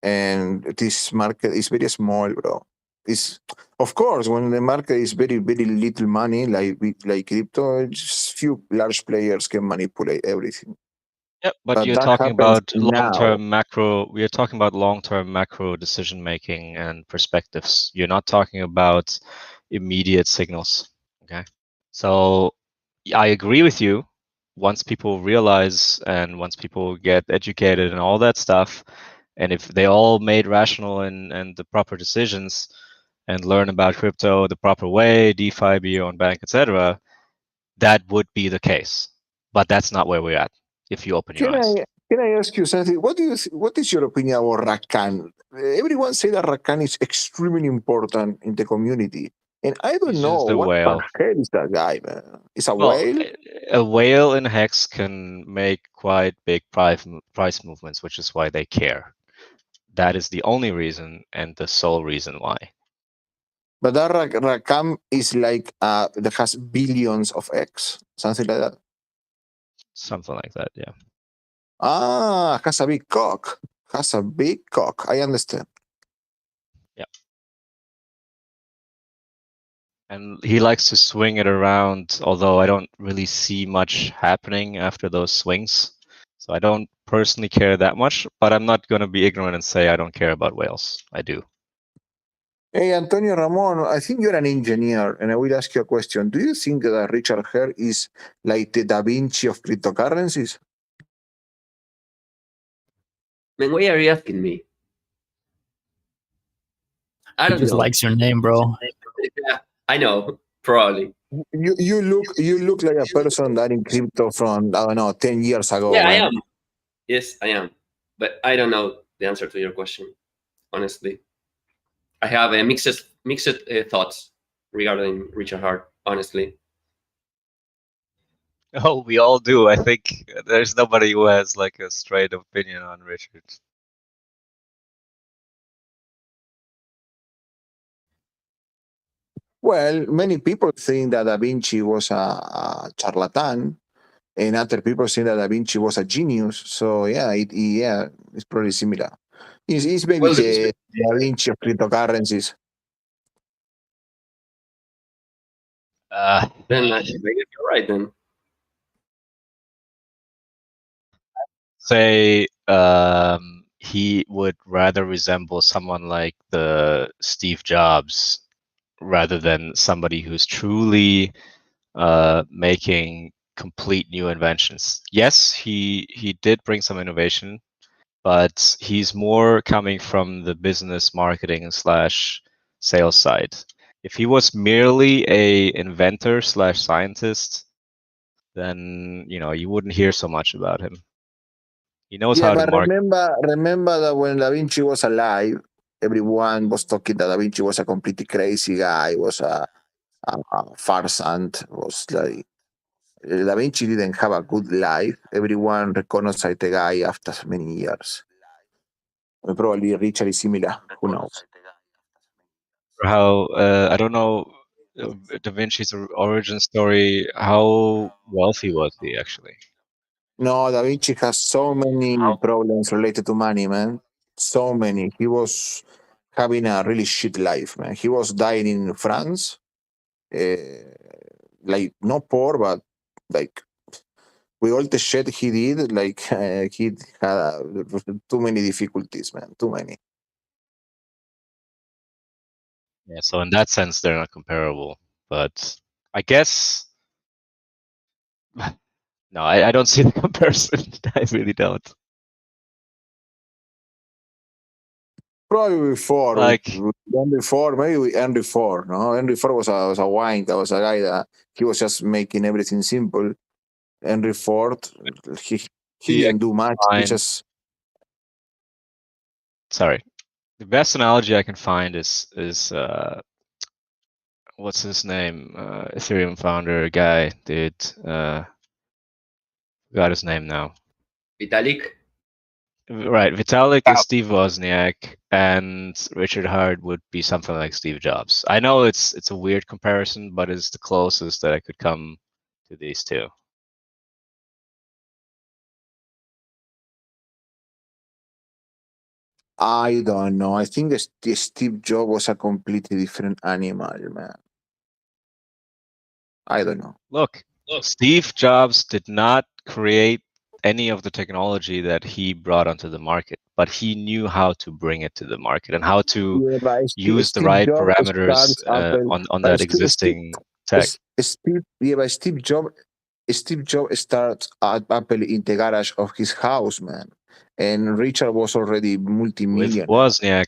And this market is very small, bro. It's of course when the market is very very little money, like crypto, just few large players can manipulate everything. Yeah, but you're that talking happens about now. long-term macro. We are talking about long-term macro decision making and perspectives. You're not talking about immediate signals. Okay, so I agree with you. Once people realize and once people get educated and all that stuff, and if they all made rational and the proper decisions and learn about crypto the proper way, DeFi, be your own bank, etc., that would be the case. But that's not where we're at. If you open your eyes. Can I ask you something? What is your opinion about Rakan? Everyone say that Rakan is extremely important in the community, and I don't He's know just a what whale. the hell is that guy, man. It's a Well, whale. a whale in Hex can make quite big price movements, which is why they care. That is the only reason and the sole reason why. But that Rakam is like that has billions of X, something like that. Something like that, yeah. Has a big cock. Has a big cock. I understand. Yeah. And he likes to swing it around, although I don't really see much happening after those swings. So I don't personally care that much, but I'm not going to be ignorant and say I don't care about whales. I do. Hey, Antonio Ramon, I think you're an engineer, and I will ask you a question. Do you think that Richard Herr is like the Da Vinci of cryptocurrencies? Man, why are you asking me? I He don't just know. likes your name, bro. Yeah, I know, probably. You look like a person that in crypto from, I don't know, 10 years ago. Yeah, man. I am. Yes, I am. But I don't know the answer to your question, honestly. I have a mixed thoughts regarding Richard Hart, honestly. Oh, we all do. I think there's nobody who has like a straight opinion on Richard. Well, many people think that Da Vinci was a charlatan, and other people say that Da Vinci was a genius. So yeah, it's probably similar. It's maybe Well, the Da Vinci of cryptocurrencies. then I guess you're right then. Say he would rather resemble someone like the Steve Jobs rather than somebody who's truly making complete new inventions. Yes, he did bring some innovation, but he's more coming from the business marketing slash sales side. If he was merely a inventor slash scientist, then you wouldn't hear so much about him. He knows Yeah, how to but market. remember that when Da Vinci was alive, everyone was talking that Da Vinci was a completely crazy guy, was a farsant, was like Da Vinci didn't have a good life. Everyone recognized the guy after so many years. Probably Richard is similar. Who knows? How I don't know Da Vinci's origin story. How wealthy was he actually? No, Da Vinci has so many problems related to money, man. So many. He was having a really shit life, man. He was dying in France, like not poor, but like with all the shit he did, like he had too many difficulties, man. Too many. Yeah, so in that sense, they're not comparable. But I guess no, I don't see the comparison. I really don't. Probably before, Like, Henry Ford, maybe with Henry Ford. No, Henry Ford was a wine. That was a guy that he was just making everything simple. Henry Ford, he I didn't do much. He find, just sorry, the best analogy I can find is what's his name? Ethereum founder guy, dude. Got his name now. Vitalik. Right, Vitalik is Steve Wozniak, and Richard Hart would be something like Steve Jobs. I know it's a weird comparison, but it's the closest that I could come to these two. I don't know. I think the Steve Jobs was a completely different animal, man. I don't know. Look, Steve Jobs did not create any of the technology that he brought onto the market, but he knew how to bring it to the market and how to Yeah, but use the Steve right Jobs parameters starts Apple. on But that existing tech. But Steve Jobs starts at Apple in the garage of his house, man. And Richard was already With multi-millionaire. Wozniak.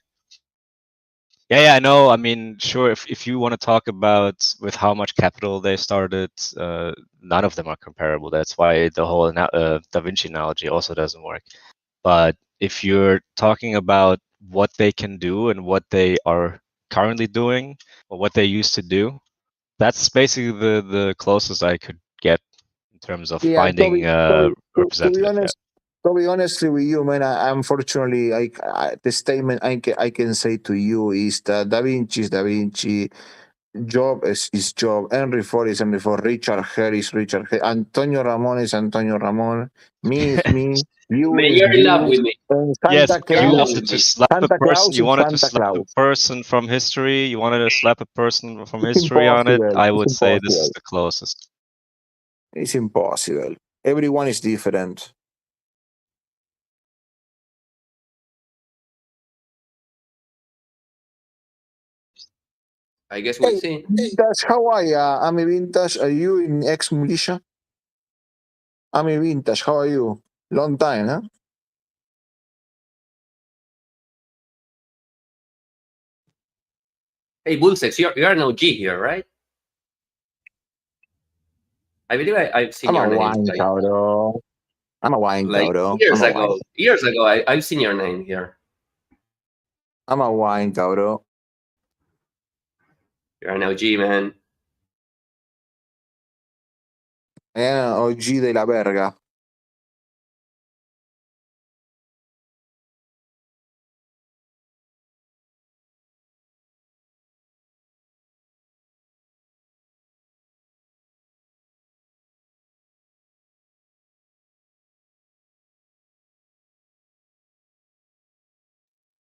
Yeah, I know. I mean, sure, if you want to talk about with how much capital they started, none of them are comparable. That's why the whole Da Vinci analogy also doesn't work. But if you're talking about what they can do and what they are currently doing or what they used to do, that's basically the closest I could get in terms of Yeah, finding to be representative. honest, to be honestly with you, man, unfortunately, the statement I can say to you is that Da Vinci is Da Vinci, Job is Job, Henry Ford is Henry Ford, Richard Hare is Richard Hare, Antonio Ramon is Antonio Ramon, me is me, you Man, is you're in love you, with me. and Yes, Santa you Claus, wanted to slap a Santa person. Claus You is wanted to Santa slap a Claus. person from history. You wanted to slap a person from It's history on it. impossible. I It's would say this is impossible. the closest. It's impossible. Everyone is different. I guess we'll Hey, see. Vintage, how are you? I'm a Vintage. Are you in ex-militia? I'm a Vintage. How are you? Long time, huh? Hey, Pulsex, you're an OG here, right? I believe I've seen I'm a your name wine like cow, bro. I'm a wine cow, like bro. years I'm a wine. ago. Years ago, I've seen your name here. I'm a wine cow, bro. You're an OG, man. OG de la verga.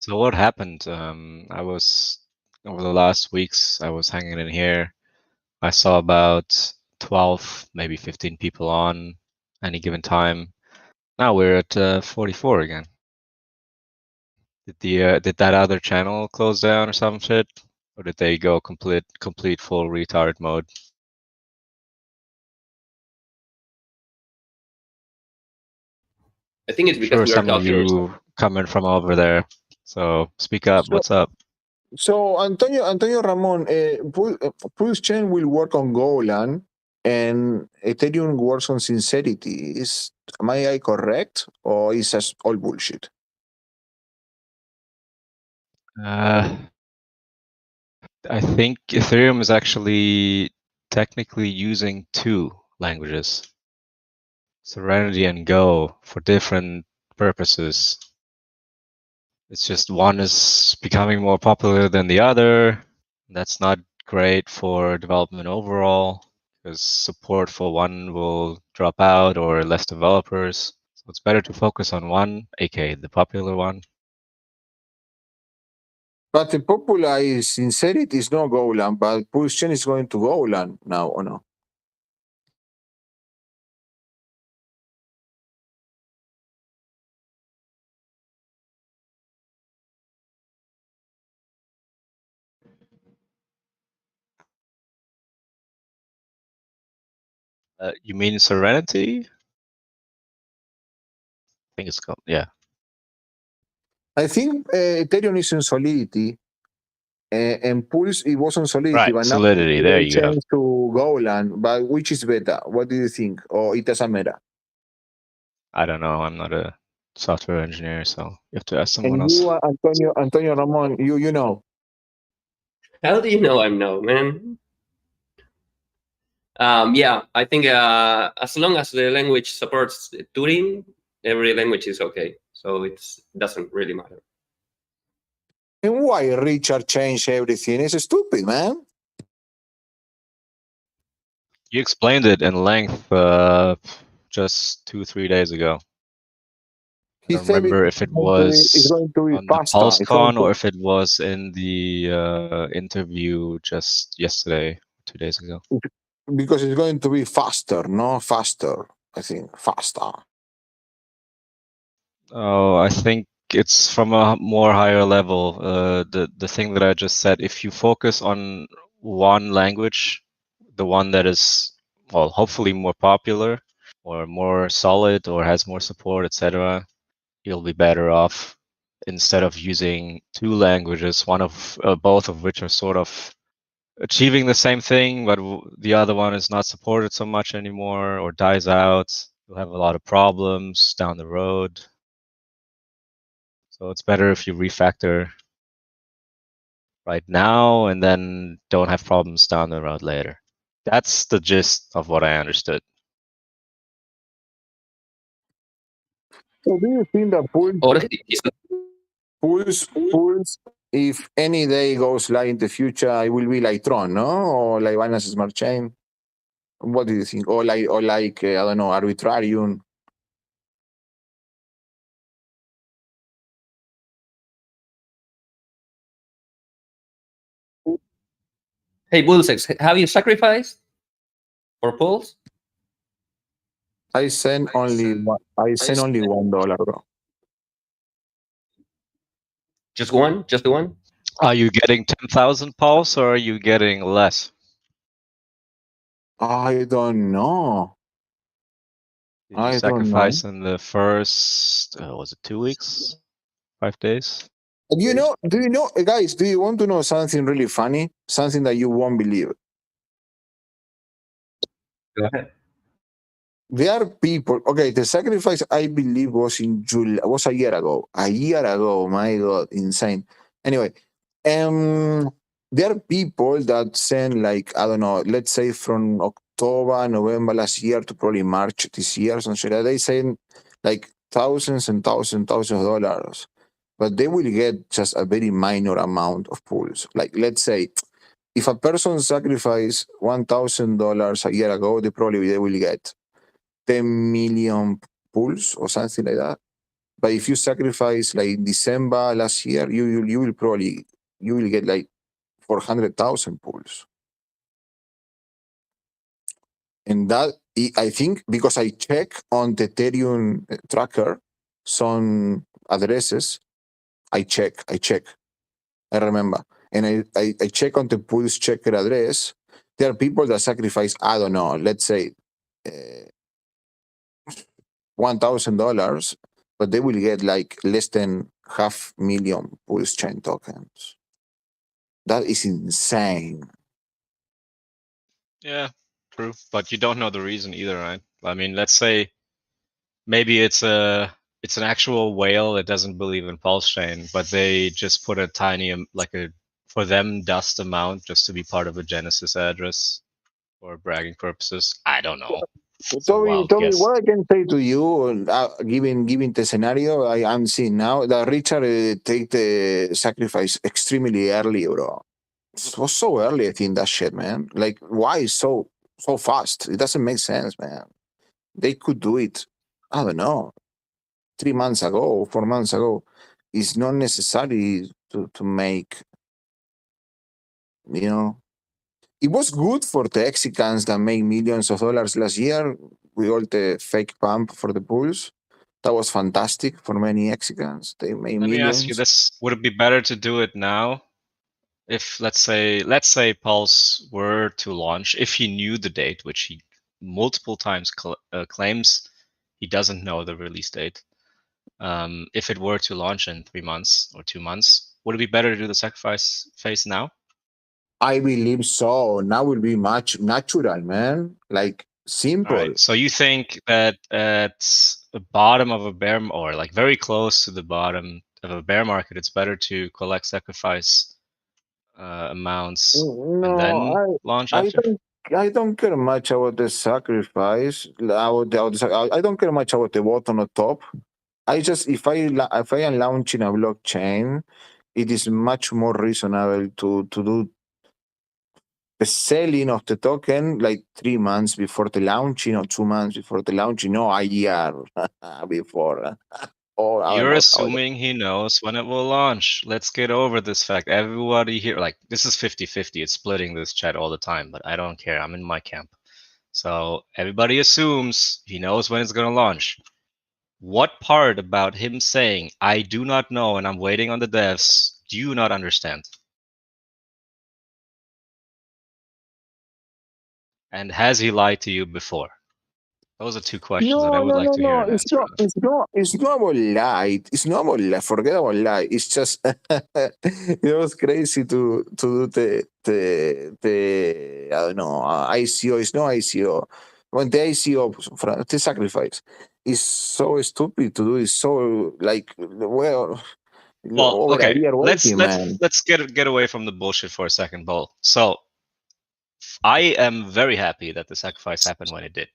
So what happened? I was over the last weeks. I was hanging in here. I saw about 12, maybe 15 people on any given time. Now we're at 44 again. Did that other channel close down or some shit, or did they go complete full retard mode? I think it's because Sure, we are some of talking. you coming from over there. So speak up. So, What's up? so Antonio Ramon, Pulsechain will work on Golan, and Ethereum works on sincerity. Am I correct, or is that all bullshit? I think Ethereum is actually technically using two languages, Serenity and Go, for different purposes. It's just one is becoming more popular than the other. That's not great for development overall, because support for one will drop out or less developers. So it's better to focus on one, aka the popular one. But the popular is sincerity is not Golan, but Pulsechain is going to Golan now, or no? You mean Serenity? I think it's called, yeah. I think Ethereum is in Solidity, and Pulse it was on Solidity, Right, but now Solidity, there they you go. changed to Golan. But which is better? What do you think? Or it doesn't matter? I don't know. I'm not a software engineer, so you have to ask someone And else. you, Antonio Ramon, you know. How do you know I'm no, man? Yeah, I think as long as the language supports Turing, every language is okay. So it doesn't really matter. And why Richard changed everything? It's stupid, man. You explained it in length just 2-3 days ago. I He don't said remember if it it's was going to be on the faster. PulseCon or if it was in the interview just yesterday, 2 days ago. Because it's going to be faster, no? Faster, I think. Faster. Oh, I think it's from a more higher level. The thing that I just said, if you focus on one language, the one that is, well, hopefully more popular or more solid or has more support, etc., you'll be better off instead of using two languages, one of both of which are sort of achieving the same thing, but the other one is not supported so much anymore or dies out. You'll have a lot of problems down the road. So it's better if you refactor right now and then don't have problems down the road later. That's the gist of what I understood. So do you think that Pulse, if any day goes live in the future, it will be like Tron, no? Or like Binance Smart Chain? What do you think? Or like I don't know, Arbitrarium? Hey, PulseX, have you sacrificed for Pulse? I send only $1, bro. Just one? Just the one? Are you getting 10,000 pulse or are you getting less? I don't know. Did you sacrifice in the first, was it 2 weeks? 5 days? Do you know, guys, do you want to know something really funny? Something that you won't believe. Go ahead. There are people, okay, the sacrifice I believe was in July, was a year ago. A year ago, my God, insane. Anyway, there are people that send like, I don't know, let's say from October, November last year to probably March this year, something like that. They send like thousands and thousands of dollars, but they will get just a very minor amount of pools. Like, let's say, if a person sacrificed $1,000 a year ago, they will get 10 million pools or something like that. But if you sacrifice like in December last year, you will get like 400,000 pools. And that, I think, because I check on the Ethereum tracker some addresses, I check. I remember. And I check on the Pulse checker address. There are people that sacrifice, I don't know, let's say $1,000, but they will get like less than 500,000 Pulsechain tokens. That is insane. Yeah, true. But you don't know the reason either, right? I mean, let's say maybe it's an actual whale that doesn't believe in Pulsechain, but they just put a tiny like a for them dust amount just to be part of a Genesis address for bragging purposes. I don't know. It's a wild Tommy, guess. what I can say to you, given the scenario I'm seeing now, that Richard take the sacrifice extremely early, bro. It was so early, I think, that shit, man. Like, why so fast? It doesn't make sense, man. They could do it, I don't know, 3 months ago, 4 months ago. It's not necessary to make, you know. It was good for the Mexicans that made millions of dollars last year with all the fake pump for the pools. That was fantastic for many Mexicans. They made Let me ask you millions. this: would it be better to do it now? If let's say Pulse were to launch, if he knew the date, which he multiple times claims he doesn't know the release date. If it were to launch in 3 months or 2 months, would it be better to do the sacrifice phase now? I believe so. Now will be much natural, man. Like simple. All right. So you think that at the bottom of a bear, or like very close to the bottom of a bear market, it's better to collect sacrifice amounts and then launch after? I don't care much about the sacrifice. I don't care much about the bottom or top. I just if I am launching a blockchain, it is much more reasonable to do the selling of the token like 3 months before the launching or 2 months before the launching, no a year before. Or I don't You're know. assuming he knows when it will launch. Let's get over this fact. Everybody here, like, this is 50-50. It's splitting this chat all the time, but I don't care. I'm in my camp. So everybody assumes he knows when it's going to launch. What part about him saying, I do not know and I'm waiting on the devs, do you not understand? And has he lied to you before? Those are two questions that I would like to hear an answer on. It's not about lie. It's not about lie. Forget about lie. It's just it was crazy to do the I don't know ICO. It's no ICO. When the ICO the sacrifice is so stupid to do. It's so like Well, over a okay. year waiting, man. Let's get away from the bullshit for a second, Bull. So I am very happy that the sacrifice happened when it did,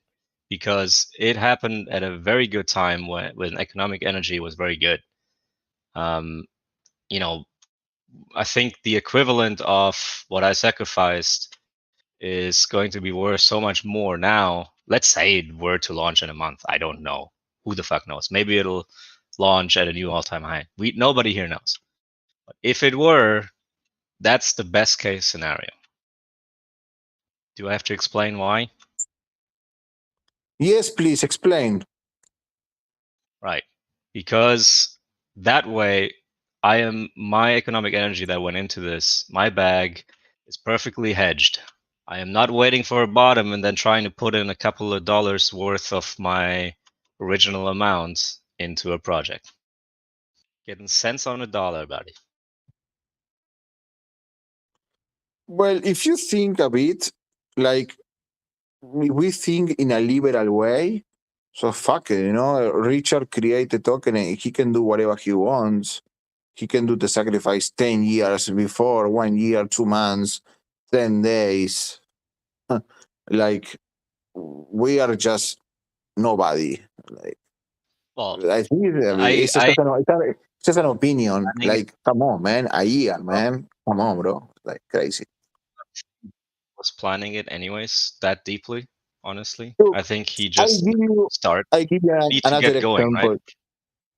because it happened at a very good time when economic energy was very good. You know, I think the equivalent of what I sacrificed is going to be worth so much more now. Let's say it were to launch in a month. I don't know. Who the fuck knows? Maybe it'll launch at a new all-time high. Nobody here knows. But if it were, that's the best case scenario. Do I have to explain why? Yes, please explain. Right. Because that way, my economic energy that went into this, my bag is perfectly hedged. I am not waiting for a bottom and then trying to put in a couple of dollars worth of my original amount into a project. Getting cents on a dollar, buddy. Well, if you think a bit, like we think in a liberal way, so fuck it, you know. Richard create a token and he can do whatever he wants. He can do the sacrifice 10 years before, 1 year, 2 months, 10 days. Like we are just nobody. Like Well, I think it's just an opinion. I think Like, come on, man, a year, man. Come on, bro. Like crazy. was planning it anyways that deeply, honestly. So I think he I just give you start I give you need to another get going, right? example.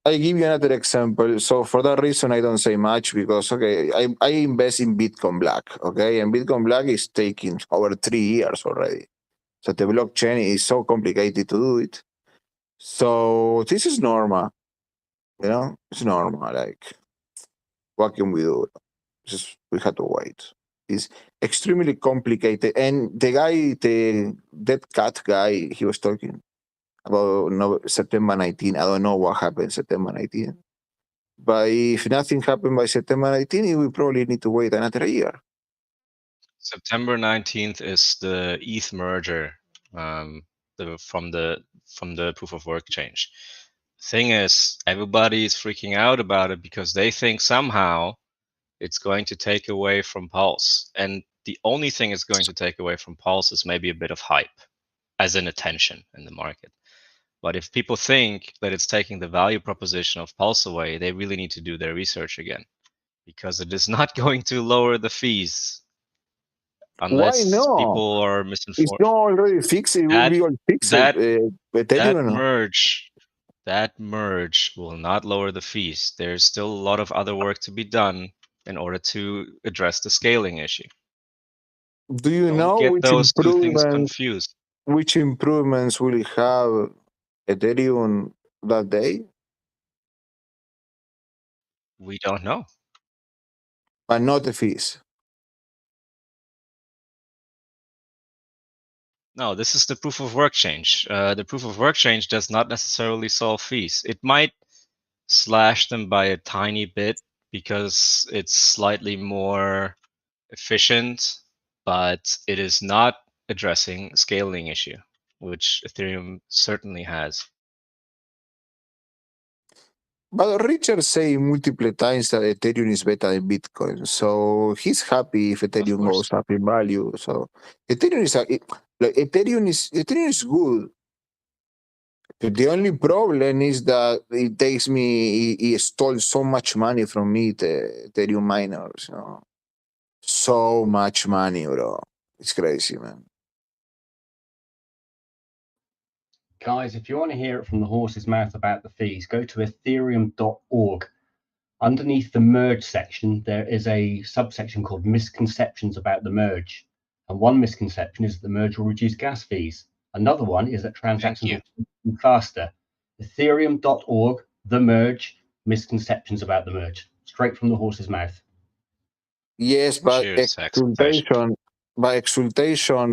I give you another example. So for that reason, I don't say much because okay, I invest in Bitcoin Black. Okay, and Bitcoin Black is taking over 3 years already. So the blockchain is so complicated to do it. So this is normal. You know, it's normal. Like, what can we do? Just we have to wait. It's extremely complicated. And the guy, the dead cat guy, he was talking about September 19. I don't know what happened September 19. But if nothing happened by September 19, we probably need to wait another year. September 19th is the ETH merger from the proof of work change. Thing is, everybody is freaking out about it because they think somehow it's going to take away from Pulse. And the only thing it's going to take away from Pulse is maybe a bit of hype, as in attention in the market. But if people think that it's taking the value proposition of Pulse away, they really need to do their research again, because it is not going to lower the fees Why unless no? people are It's misinformed. not already fixed. It will be all fixed. That merge will not lower the fees. There's still a lot of other work to be done in order to address the scaling issue. Do you Don't know get those two things confused. which improvements will have Ethereum that day? We don't know. But not the fees. No, this is the proof of work change. The proof of work change does not necessarily solve fees. It might slash them by a tiny bit because it's slightly more efficient, but it is not addressing a scaling issue, which Ethereum certainly has. But Richard say multiple times that Ethereum is better than Bitcoin, so he's happy if Ethereum goes up in value. So Ethereum is good. The only problem is that it takes me. He stole so much money from me, the Ethereum miners. You know, so much money, bro. It's crazy, man. Guys, if you want to hear it from the horse's mouth about the fees, go to ethereum.org. Underneath the merge section, there is a subsection called misconceptions about the merge. And one misconception is that the merge will reduce gas fees. Another one is that transactions will be faster. Ethereum.org, the merge, misconceptions about the merge. Straight from the horse's mouth. Yes, but Cheers, exultation.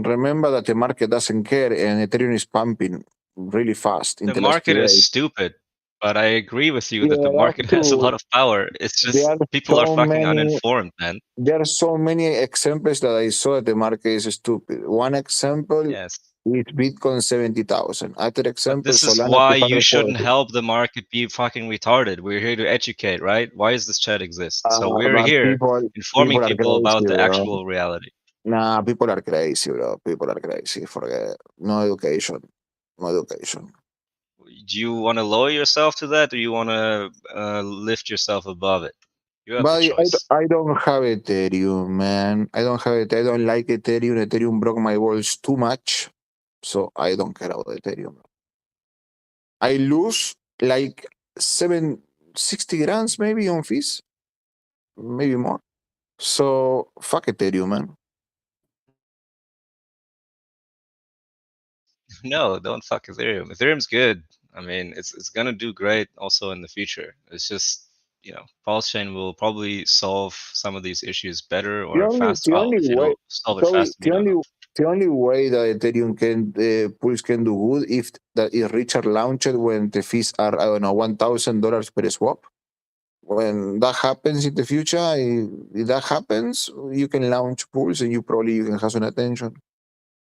Remember that the market doesn't care, and Ethereum is pumping really fast. In The the last market few is days. stupid, but I agree with you that Yeah, the market that's has a lot true. of power. It's There just are people are so fucking many. uninformed, man. There are so many examples that I saw that the market is stupid. One example Yes. is Bitcoin 70,000. Other But example, this is Solana why you shouldn't 240. help the market be fucking retarded. We're here to educate, right? Why does this chat exist? So we're But here informing are people about crazy, the bro. actual reality. Nah, people are crazy, bro. People are crazy. Forget. No education. No education. Do you want to lower yourself to that, or you want to lift yourself above it? You have the But choice. I don't have Ethereum, man. I don't have it. I don't like Ethereum. Ethereum broke my balls too much. So I don't care about Ethereum. I lose like 60 grams maybe on fees. Maybe more. So fuck Ethereum, man. No, don't fuck Ethereum. Ethereum's good. I mean, it's gonna do great also in the future. It's just, you know, Pulsechain will probably solve some of these issues better or faster. Well, if it'll solve it faster, we don't know. The only way that Ethereum can Pulse can do good if Richard launched it when the fees are I don't know $1,000 per swap. When that happens in the future, if that happens, you can launch Pulse and you can have some attention.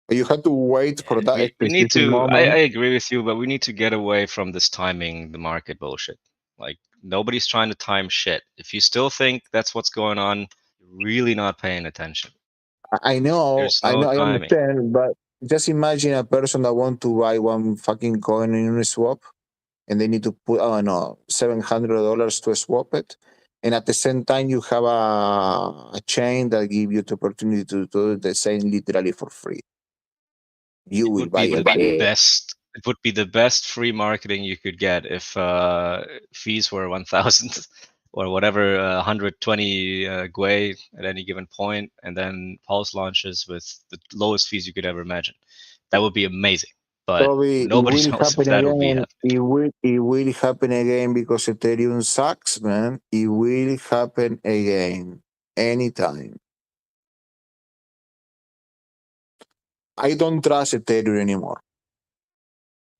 But you have to wait for that We need specific to. moment. I agree with you, but we need to get away from this timing the market bullshit. Like nobody's trying to time shit. If you still think that's what's going on, you're really not paying attention. I know, There's no I timing. understand, but just imagine a person that want to buy one fucking coin in Uniswap, and they need to put I don't know $700 to swap it, and at the same time you have a chain that give you the opportunity to do the same literally for free. You will buy It would be the best. it would be the best free marketing you could get if fees were 1,000 or whatever, 120 Gwei at any given point, and then Pulse launches with the lowest fees you could ever imagine. That would be amazing. But Probably it nobody will knows if happen that will be again. happening. It will happen again because Ethereum sucks, man. It will happen again anytime. I don't trust Ethereum anymore.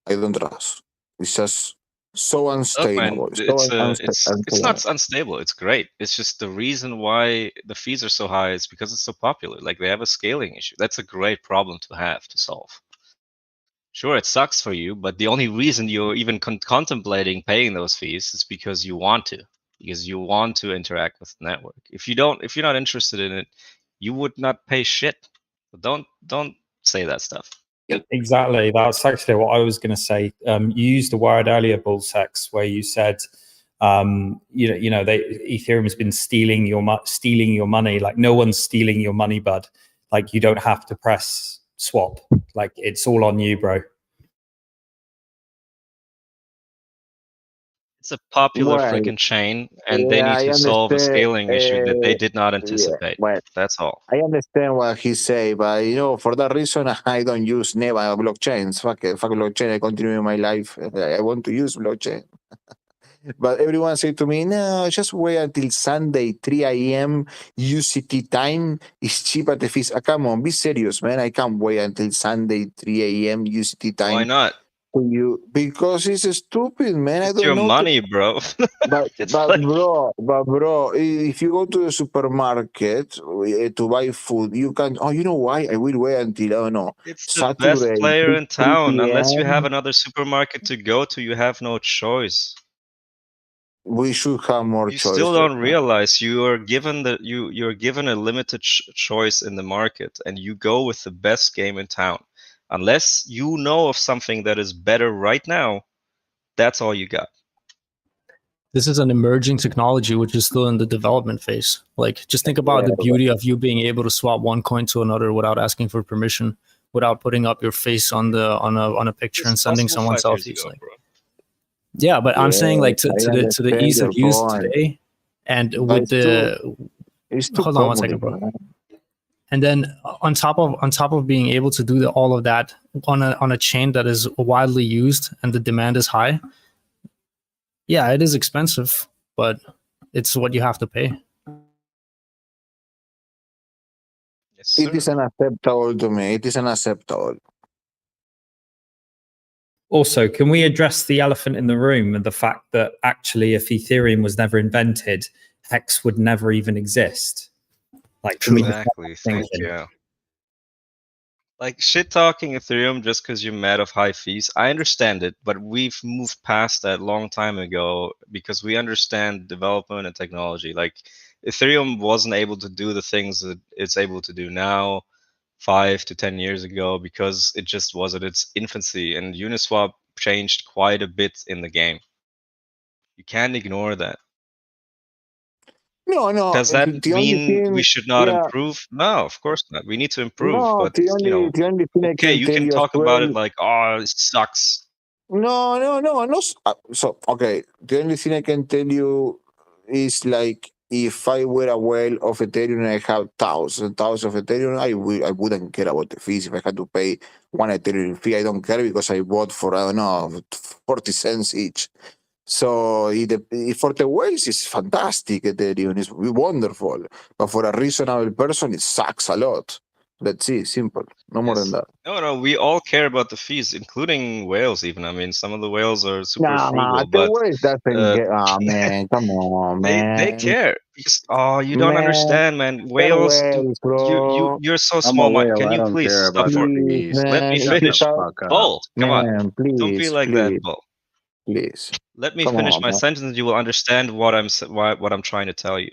I don't trust. It's just so Look, man, unsustainable. it's not unstable. It's great. It's just the reason why the fees are so high is because it's so popular. Like they have a scaling issue. That's a great problem to have to solve. Sure, it sucks for you, but the only reason you're even contemplating paying those fees is because you want to interact with the network. If you're not interested in it, you would not pay shit. So don't say that stuff. Exactly. That's actually what I was going to say. You used the word earlier, PulseX, where you said, Ethereum has been stealing your money. Like no one's stealing your money, bud. Like you don't have to press swap. Like it's all on you, bro. It's a popular Well, freaking chain, and they need to solve a scaling issue that they did not anticipate. Well, that's all. I understand what he say, but for that reason, I don't use never blockchains. Fuck it, fuck blockchain. I continue my life. I want to use blockchain. But everyone say to me, no, just wait until Sunday, 3 a.m. UCT time. It's cheap at the fees. Come on, be serious, man. I can't wait until Sunday, 3 a.m. UCT time. Why not? Because it's stupid, man. It's I don't your know. money, bro. But bro, if you go to the supermarket to buy food, you can. Oh, you know why? I will wait until It's the best Saturday, player 3 in town. Unless you have p.m. another supermarket to go to, you have no choice. We should have more You choices. still don't realize you are given you're given a limited choice in the market, and you go with the best game in town. Unless you know of something that is better right now, that's all you got. This is an emerging technology which is still in the development phase. Like, just think about the beauty of you being able to swap one coin to another without asking for permission, without putting up your face on a picture and sending someone selfies. Like, yeah, but I'm saying like to the ease of use today, and with hold on one second, bro. And then on top of being able to do all of that on a chain that is widely used and the demand is high, yeah, it is expensive, but it's what you have to pay. Yes, it is unacceptable to me. It is unacceptable. Also, can we address the elephant in the room and the fact that actually, if Ethereum was never invented, Hex would never even exist? Like, exactly. Thank you. Like shit talking Ethereum just because you're mad of high fees, I understand it, but we've moved past that long time ago because we understand development and technology. Like Ethereum wasn't able to do the things that it's able to do now 5 to 10 years ago because it just was at its infancy, and Uniswap changed quite a bit in the game. You can't ignore that. No. Does that mean we should not improve? No, of course not. We need to improve. No, but the only thing I okay, can you tell can you talk as about it well. like, oh, it sucks. No. So okay, the only thing I can tell you is like if I were a whale of Ethereum and I have thousands of Ethereum, I wouldn't care about the fees. If I had to pay one Ethereum fee, I don't care because I bought for 40 cents each. So for the whales, it's fantastic. Ethereum is wonderful, but for a reasonable person, it sucks a lot. Let's see, simple, no more than that. No, we all care about the fees, including whales. Even I mean, some of the whales are super frugal, the but whales doesn't get. Oh man, come on, man. They care because you don't understand, man. Whales, you're so I'm a small. whale. Can I you don't please care stop about for the me? fees. Let me Shut the finish. fuck up. Bull, come on, please, don't be like that, Bull. Please, let me come finish on, my man. sentence, and you will understand what I'm trying to tell you.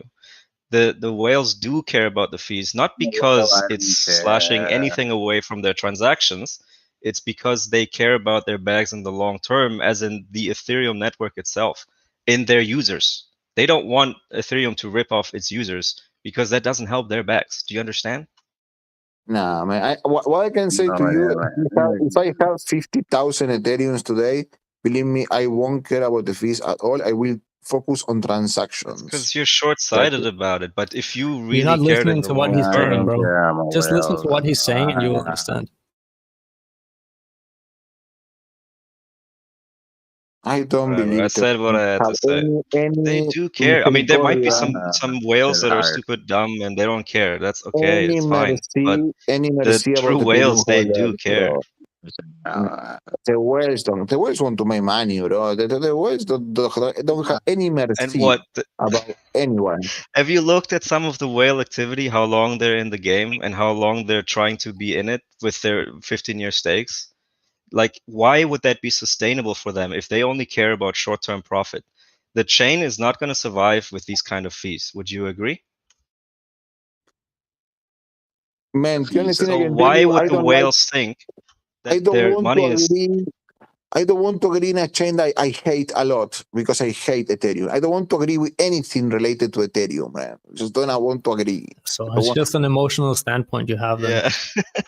The whales do care about the fees, not because it's slashing anything away from their transactions. It's because they care about their bags in the long term, as in the Ethereum network itself, in their users. They don't want Ethereum to rip off its users because that doesn't help their bags. Do you understand? Nah, man. What I can say to you, if I have 50,000 Ethereums today, believe me, I won't care about the fees at all. I will focus on transactions. Because you're short-sighted about it. But if you You're really not cared in listening the to what long he's term, saying, bro. Just listen to what he's saying and you will understand. I don't whatever. I believe that said what I had have to say. They any do care. I mean, there might be misericordia, some whales that are stupid dumb and they don't care. That's okay. any It's fine. But mercy the true about the whales, Ethereum they do holders, care. bro. The whales don't. The whales want to make money, bro. The whales don't have any And mercy what? about anyone. Have you looked at some of the whale activity, how long they're in the game and how long they're trying to be in it with their 15-year stakes? Like, why would that be sustainable for them if they only care about short-term profit? The chain is not going to survive with these kind of fees. Would you agree? Man, the only thing I So can tell why you, would I the don't like. whales think I that don't their want to money is... agree. I don't want to agree in a chain that I hate a lot because I hate Ethereum. I don't want to agree with anything related to Ethereum, man. Just don't want to agree. So I it's want, just an emotional standpoint you have then. Yeah.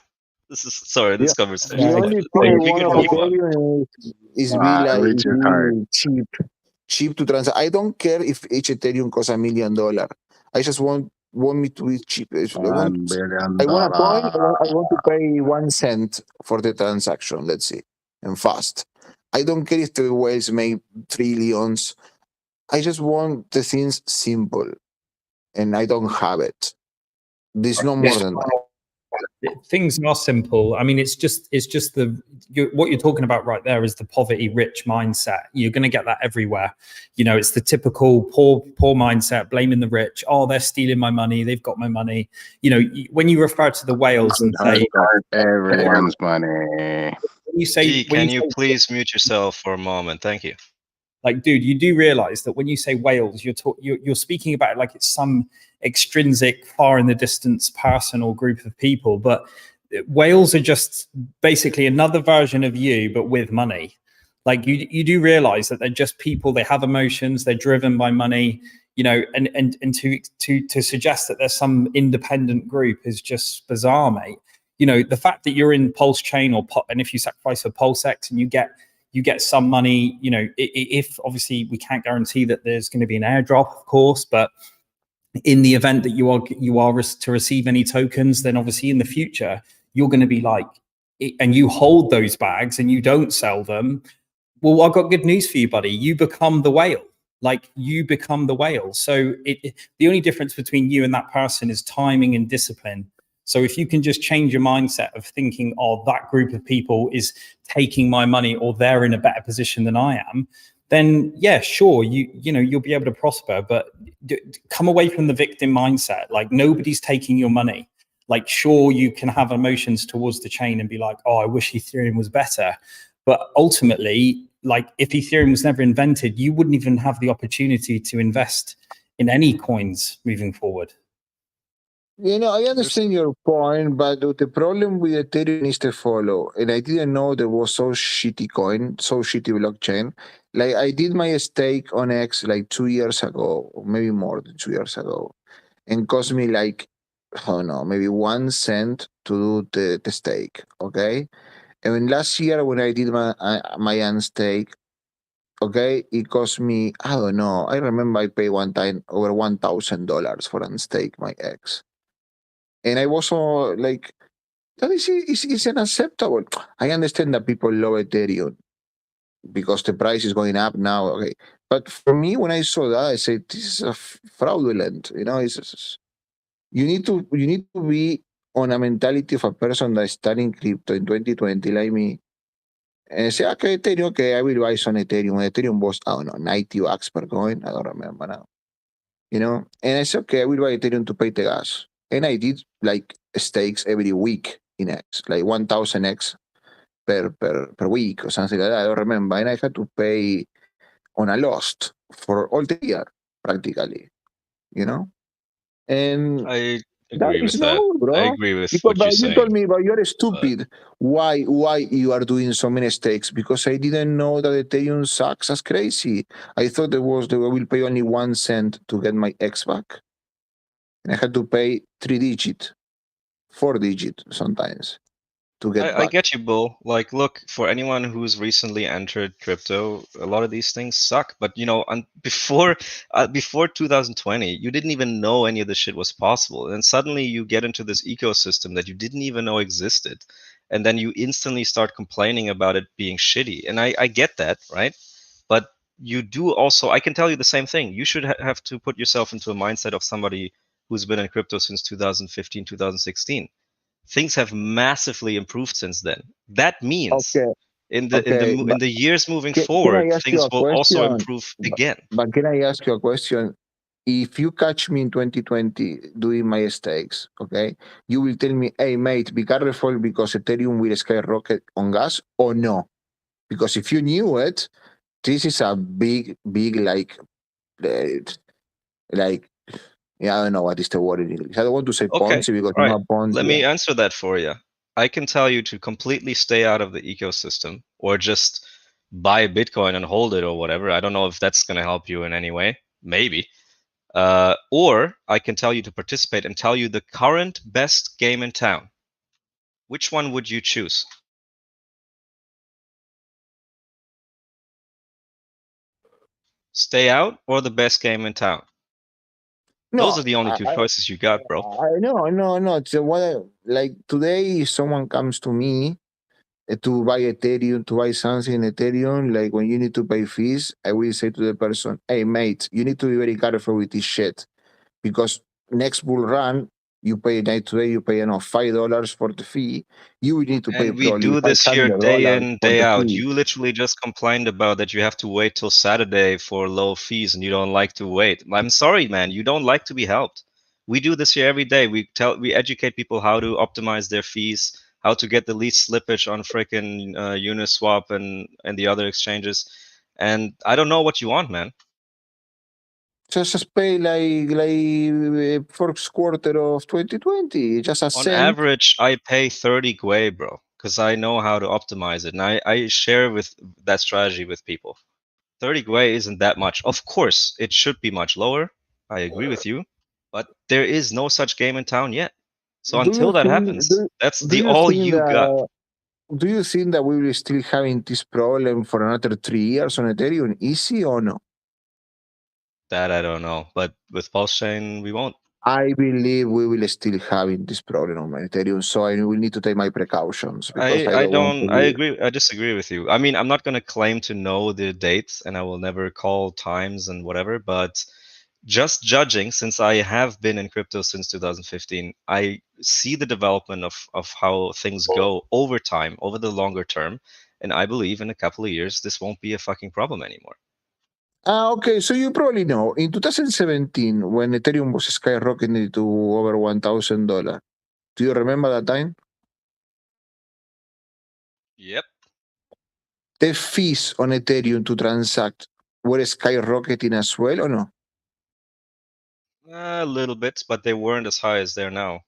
This conversation. the only thing I We want can of move on. Ethereum is be cheap to transact. I don't care if each Ethereum costs $1 million. I just want me to be cheap. If I want a coin. I want to pay 1 cent for the transaction. Let's see, and fast. I don't care if the whales make trillions. I just want the things simple, and I don't have it. There's no more than that. Things are simple. I mean, it's just what you're talking about right there is the poverty-rich mindset. You're going to get that everywhere. You know, it's the typical poor mindset, blaming the rich. Oh, they're stealing my money. They've got my money. You know, when you refer to the whales and say everyone's money. you say, can you please mute yourself for a moment? Thank you. Like, dude, you do realize that when you say whales, you're speaking about it like it's some extrinsic, far in the distance person or group of people. But whales are just basically another version of you, but with money. Like you do realize that they're just people. They have emotions. They're driven by money. You know, and to suggest that there's some independent group is just bizarre, mate. You know, the fact that you're in Pulsechain and if you sacrifice for PulseX and you get some money, you know, if obviously we can't guarantee that there's going to be an airdrop, of course, but in the event that you are to receive any tokens, then obviously in the future, you're going to be like, and you hold those bags and you don't sell them. Well, I've got good news for you, buddy. You become the whale. Like you become the whale. So the only difference between you and that person is timing and discipline. So if you can just change your mindset of thinking, oh, that group of people is taking my money or they're in a better position than I am, then yeah, sure, you know, you'll be able to prosper, but come away from the victim mindset. Like nobody's taking your money. Like, sure, you can have emotions towards the chain and be like, oh, I wish Ethereum was better. But ultimately, like if Ethereum was never invented, you wouldn't even have the opportunity to invest in any coins moving forward. You know, I understand your point, but the problem with Ethereum is to follow. And I didn't know there was so shitty coin, so shitty blockchain. Like I did my stake on X like 2 years ago, or maybe more than 2 years ago, and cost me like, I don't know, maybe 1 cent to do the stake. Okay, and then last year when I did my unstake, okay, it cost me, I don't know. I remember I paid one time over $1,000 for unstake my X. And I was like, that is unacceptable. I understand that people love Ethereum because the price is going up now. Okay, but for me, when I saw that, I said this is fraudulent. You know, you need to be on a mentality of a person that's studying crypto in 2020, like me, and say, okay, Ethereum, okay, I will buy some Ethereum. Ethereum was, I don't know, $90 per coin. I don't remember now. You know, and I said, okay, I will buy Ethereum to pay the gas. And I did like stakes every week in X, like 1,000 X per week or something like that. I don't remember. And I had to pay on a loss for all the year, practically, you know? And I that agree is with that. no, bro. I agree with Because, what you're but you saying. told me, but you're stupid. Why you are doing so many stakes? Because I didn't know that Ethereum sucks as crazy. I thought I will pay only 1 cent to get my X back. And I had to pay 3 digits 4-digit sometimes to get I back. get you, Bull. Like, look, for anyone who's recently entered crypto, a lot of these things suck. But you know, before 2020, you didn't even know any of this shit was possible, and suddenly you get into this ecosystem that you didn't even know existed, and then you instantly start complaining about it being shitty. And I get that, right? But you do also, I can tell you the same thing. You should have to put yourself into a mindset of somebody who's been in crypto since 2015, 2016. Things have massively improved since then. That means Okay, in okay, the years moving can forward, I ask you things a will also question? improve again. But can I ask you a question? If you catch me in 2020 doing my stakes, okay, you will tell me, hey, mate, be careful because Ethereum will skyrocket on gas, or no? Because if you knew it, this is a big, like, yeah, I don't know what is the word in English. I don't want to say Okay, Ponzi because all right. not Ponzi. Let me answer that for you. I can tell you to completely stay out of the ecosystem or just buy Bitcoin and hold it or whatever. I don't know if that's going to help you in any way. Maybe. Or I can tell you to participate and tell you the current best game in town. Which one would you choose? Stay out or the best game in town? Those No, are the only two choices you got, bro. no. So like today, if someone comes to me to buy Ethereum, to buy something in Ethereum, like when you need to pay fees, I will say to the person, hey, mate, you need to be very careful with this shit because next bull run, you pay today, you pay $5 for the fee. You will need to pay And we probably do this here day $500 in, for day the out. fee. You literally just complained about that you have to wait till Saturday for low fees and you don't like to wait. I'm sorry, man. You don't like to be helped. We do this here every day. We educate people how to optimize their fees, how to get the least slippage on freaking Uniswap and the other exchanges. And I don't know what you want, man. Just pay like first quarter of 2020, just a On cent. average, I pay 30 Gwei, bro, because I know how to optimize it. And I share with that strategy with people. 30 Gwei isn't that much. Of course, it should be much lower. I agree with you. But there is no such game in town yet. So Do you until that think happens, that's do the you all think you got. do you think that we will still having this problem for another 3 years on Ethereum? Easy or no? That I don't know. But with Pulsechain, we won't. I believe we will still having this problem on Ethereum, so I will need to take my precautions because I don't want to I be. agree. I disagree with you. I mean, I'm not going to claim to know the dates and I will never call times and whatever, but just judging, since I have been in crypto since 2015, I see the development of how things go over time, over the longer term. And I believe in a couple of years, this won't be a fucking problem anymore. Okay, so you probably know in 2017 when Ethereum was skyrocketing to over $1,000. Do you remember that time? Yep. The fees on Ethereum to transact were skyrocketing as well, or no? A little bit, but they weren't as high as they're now.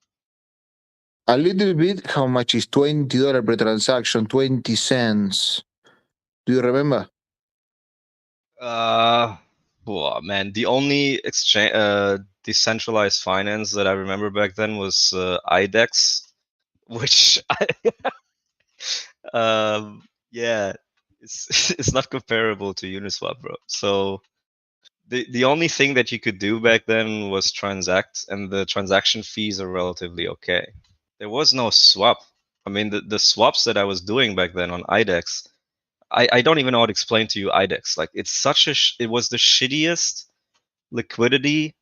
A little bit. How much is $20 per transaction? 20 cents. Do you remember? Well, man, the only exchange, decentralized finance that I remember back then was IDEX, which yeah, it's not comparable to Uniswap, bro. So the only thing that you could do back then was transact, and the transaction fees are relatively okay. There was no swap. I mean, the swaps that I was doing back then on IDEX, I don't even know how to explain to you IDEX. Like, it's such a it was the shittiest liquidity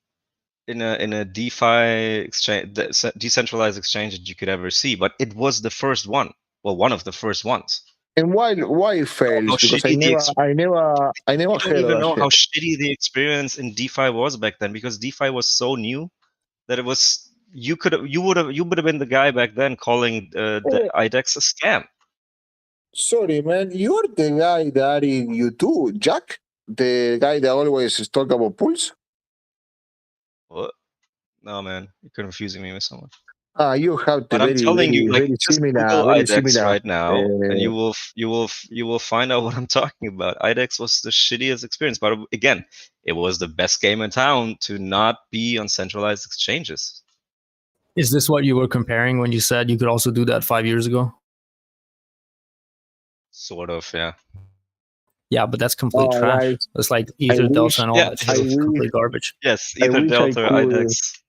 in a DeFi exchange, decentralized exchange that you could ever see. But it was the first one. Well, one of the first ones. And why it fails? How Because I shitty never you don't heard of even that know how shit. shitty the experience in DeFi was back then, because DeFi was so new that it was you would have been the guy back then calling the IDEX a scam. Sorry, man. You're the guy that in YouTube, Jack, the guy that always talk about Pulse. What? No, man, you're confusing me with someone. You have the But I'm telling you, like, very just similar, Google very IDEX similar. right now, and you will find out what I'm talking about. IDEX was the shittiest experience, but again, it was the best game in town to not be on centralized exchanges. Is this what you were comparing when you said you could also do that 5 years ago? Sort of, yeah. Yeah, but that's complete Oh, trash. guys, It's like I Ether Delta wish, and all Yeah. that I shit is wish, complete garbage. Yes, I Ether wish I Delta, could. IDEX.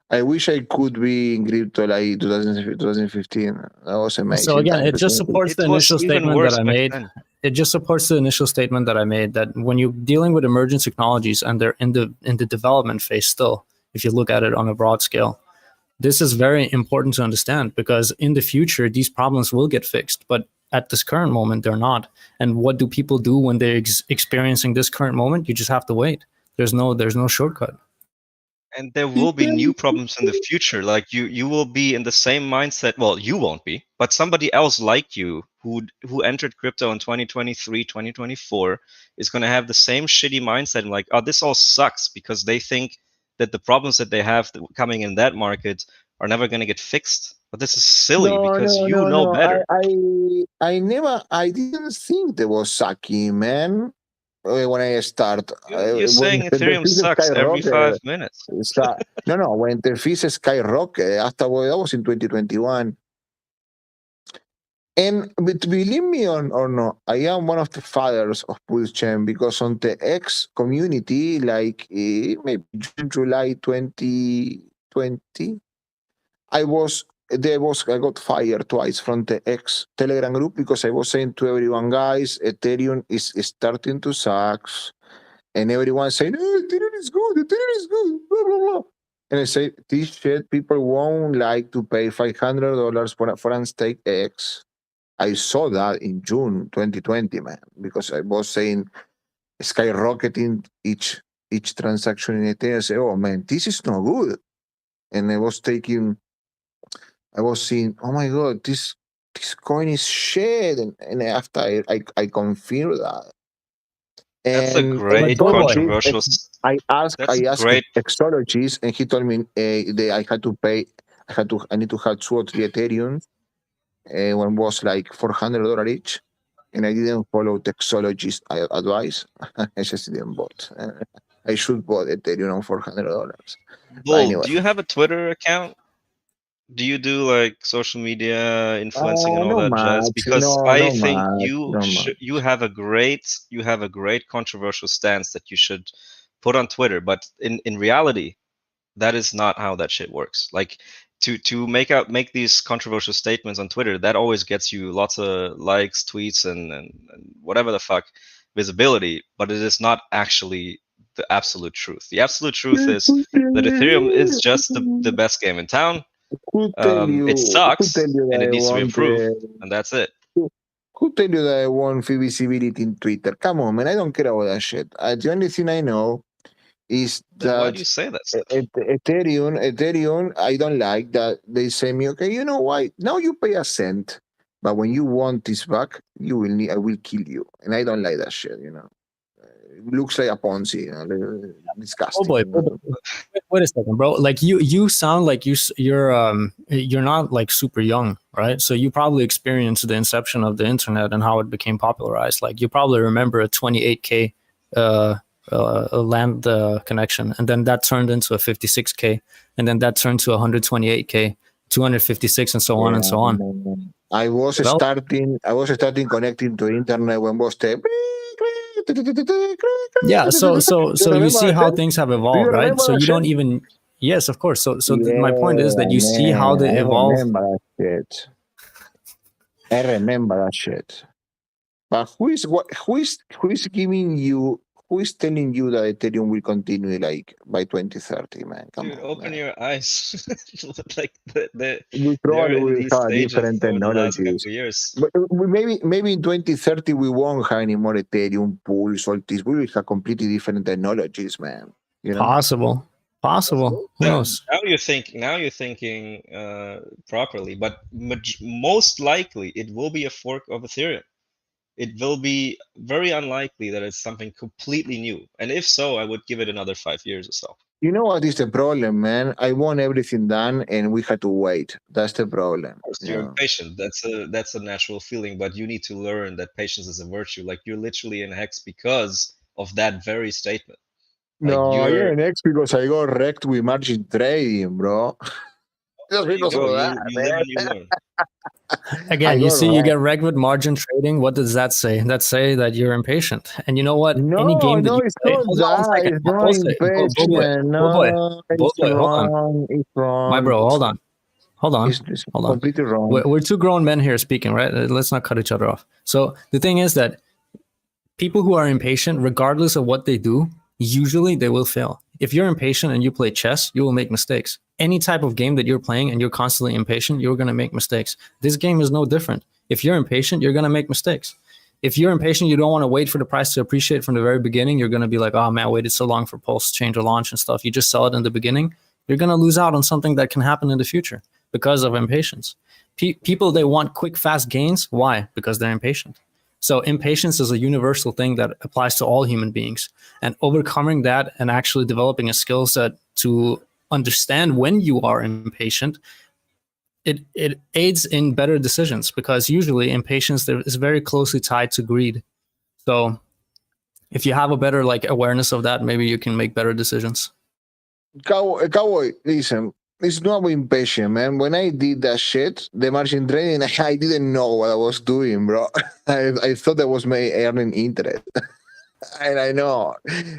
I wish I could be in crypto like 2015. That was amazing. So again, time it to just think. supports It the was initial even statement that worse I back made. then. It just supports the initial statement that I made that when you're dealing with emerging technologies and they're in the development phase still, if you look at it on a broad scale, this is very important to understand because in the future these problems will get fixed, but at this current moment they're not. And what do people do when they're experiencing this current moment? You just have to wait. There's no shortcut. And there will be new problems in the future. Like you will be in the same mindset. Well, you won't be, but somebody else like you who entered crypto in 2023, 2024 is going to have the same shitty mindset and like, oh, this all sucks, because they think that the problems that they have coming in that market are never going to get fixed. But this is silly because you know better. I didn't think there was sucking, man. When I start, You're saying when the Ethereum fees sucks every 5 skyrocket, minutes. no, when the fees skyrocket, after that was in 2021. And but believe me or not, I am one of the fathers of Pulsechain because on the X community, like maybe June, July 2020, I got fired twice from the X Telegram group because I was saying to everyone, guys, Ethereum is starting to suck, and everyone saying, oh, Ethereum is good, blah blah blah. And I say, this shit, people won't like to pay $500 for an Stake X. I saw that in June 2020, man, because I was saying skyrocketing each transaction in Ethereum. I say, oh man, this is not good. And I was seeing, oh my god, this coin is shit. And after I confirmed that. That's a And great controversial. I asked great. Exologist, and he told me I need to have 2 or 3 Ethereum. One was like $400 each, and I didn't follow Texologist advice. I just didn't bought. I should bought Ethereum on $400. Bull, Anyway, do you have a Twitter account? Do you do like social media influencing and all no that jazz? much. Because No, I no think much. No much. you have a great controversial stance that you should put on Twitter. But in reality, that is not how that shit works. Like to make these controversial statements on Twitter, that always gets you lots of likes, tweets, and whatever the fuck visibility, but it is not actually the absolute truth. The absolute truth is that Ethereum is just the best game in town. Who tell you? It sucks Who tell you and that it I needs to be want? improved, and that's it. Who tell you that I want free visibility in Twitter? Come on, man. I don't care about that shit. The only thing I know is Then why do that you say that stuff? Ethereum, I don't like that they say me, okay, you know why? Now you pay a cent, but when you want this back, I will kill you. And I don't like that shit, you know. It looks like a Ponzi, you know, disgusting. Oh boy, wait a second, bro. Like you sound like you're not like super young, right? So you probably experienced the inception of the internet and how it became popularized. Like you probably remember a 28K land connection, and then that turned into a 56K, and then that turned to 128K, 256, and so on and so on. I was starting connecting to the internet when was the yeah. So you see how things have evolved, right? So you don't shit? even. Yes, of course. So my point is that you see how they I evolve. remember that shit. I remember that shit. But who is giving you? Who is telling you that Ethereum will continue like by 2030, man? Come Dude, on, open man. your eyes. Like We they're probably in will these have stages different for the last couple technologies. of years. But maybe in 2030 we won't have any more Ethereum pools, all this. We will have completely different technologies, man. You know? Possible. Who knows? Now you're thinking properly, but most likely it will be a fork of Ethereum. It will be very unlikely that it's something completely new. And if so, I would give it another 5 years or so. You know what is the problem, man? I want everything done, and we had to wait. That's the problem. You're impatient. That's a natural feeling, but you need to learn that patience is a virtue. Like you're literally in Hex because of that very statement. Like No, I am next because I got wrecked with margin trading, bro. Just because Go, of you that, live man. and you learn. Again, I you got see, you wrong. get regular margin trading. What does that say? That say that you're impatient. And you know what? Any No, game that no, you it's play. not Hold on one that. second. It's not Bullboy, impatient. No, it's hold on. wrong. It's My wrong. bro, hold on. It's Hold on. completely wrong. We're two grown men here speaking, right? Let's not cut each other off. So the thing is that people who are impatient, regardless of what they do, usually they will fail. If you're impatient and you play chess, you will make mistakes. Any type of game that you're playing and you're constantly impatient, you're going to make mistakes. This game is no different. If you're impatient, you're going to make mistakes. If you're impatient, you don't want to wait for the price to appreciate from the very beginning. You're going to be like, oh man, I waited so long for Pulsechain to launch and stuff. You just sell it in the beginning. You're going to lose out on something that can happen in the future because of impatience. People, they want quick, fast gains. Why? Because they're impatient. So impatience is a universal thing that applies to all human beings. And overcoming that and actually developing a skill set to understand when you are impatient, it aids in better decisions, because usually impatience is very closely tied to greed. So if you have a better awareness of that, maybe you can make better decisions. Cowboy, listen, it's not impatient, man. When I did that shit, the margin trading, I didn't know what I was doing, bro. I thought I was earning interest. And I know,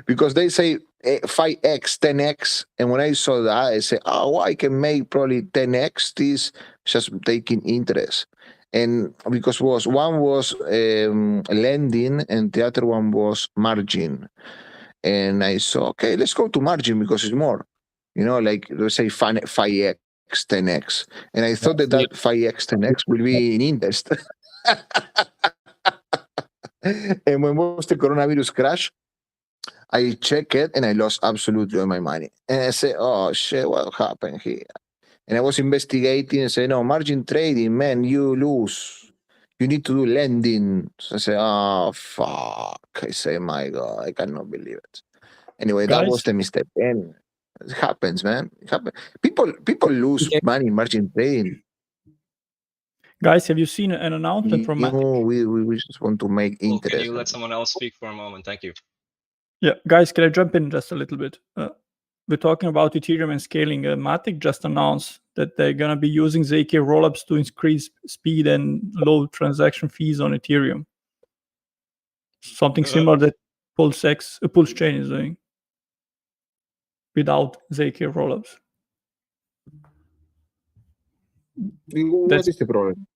because they say 5x, 10x. And when I saw that, I said, oh, I can make probably 10x this just taking interest. And because one was lending and the other one was margin. And I saw, okay, let's go to margin because it's more. Let's say 5x, 10x. And I thought that 5x, 10x will be in interest. And when was the coronavirus crash, I checked it and I lost absolutely all my money. And I said, oh shit, what happened here? And I was investigating and said, no, margin trading, man, you lose. You need to do lending. So I said, oh, fuck. I say, my God, I cannot believe it. Anyway, that was the mistake. And it happens, man. It happens. People lose money in margin trading. Guys, have you seen an announcement from Matic? We just want to make Well, interest. can you let someone else speak for a moment? Thank you. Yeah, guys, can I jump in just a little bit? We're talking about Ethereum and scaling. Matic just announced that they're going to be using ZK rollups to increase speed and low transaction fees on Ethereum. Something similar that Pulsechain is doing without ZK rollups. What is the problem?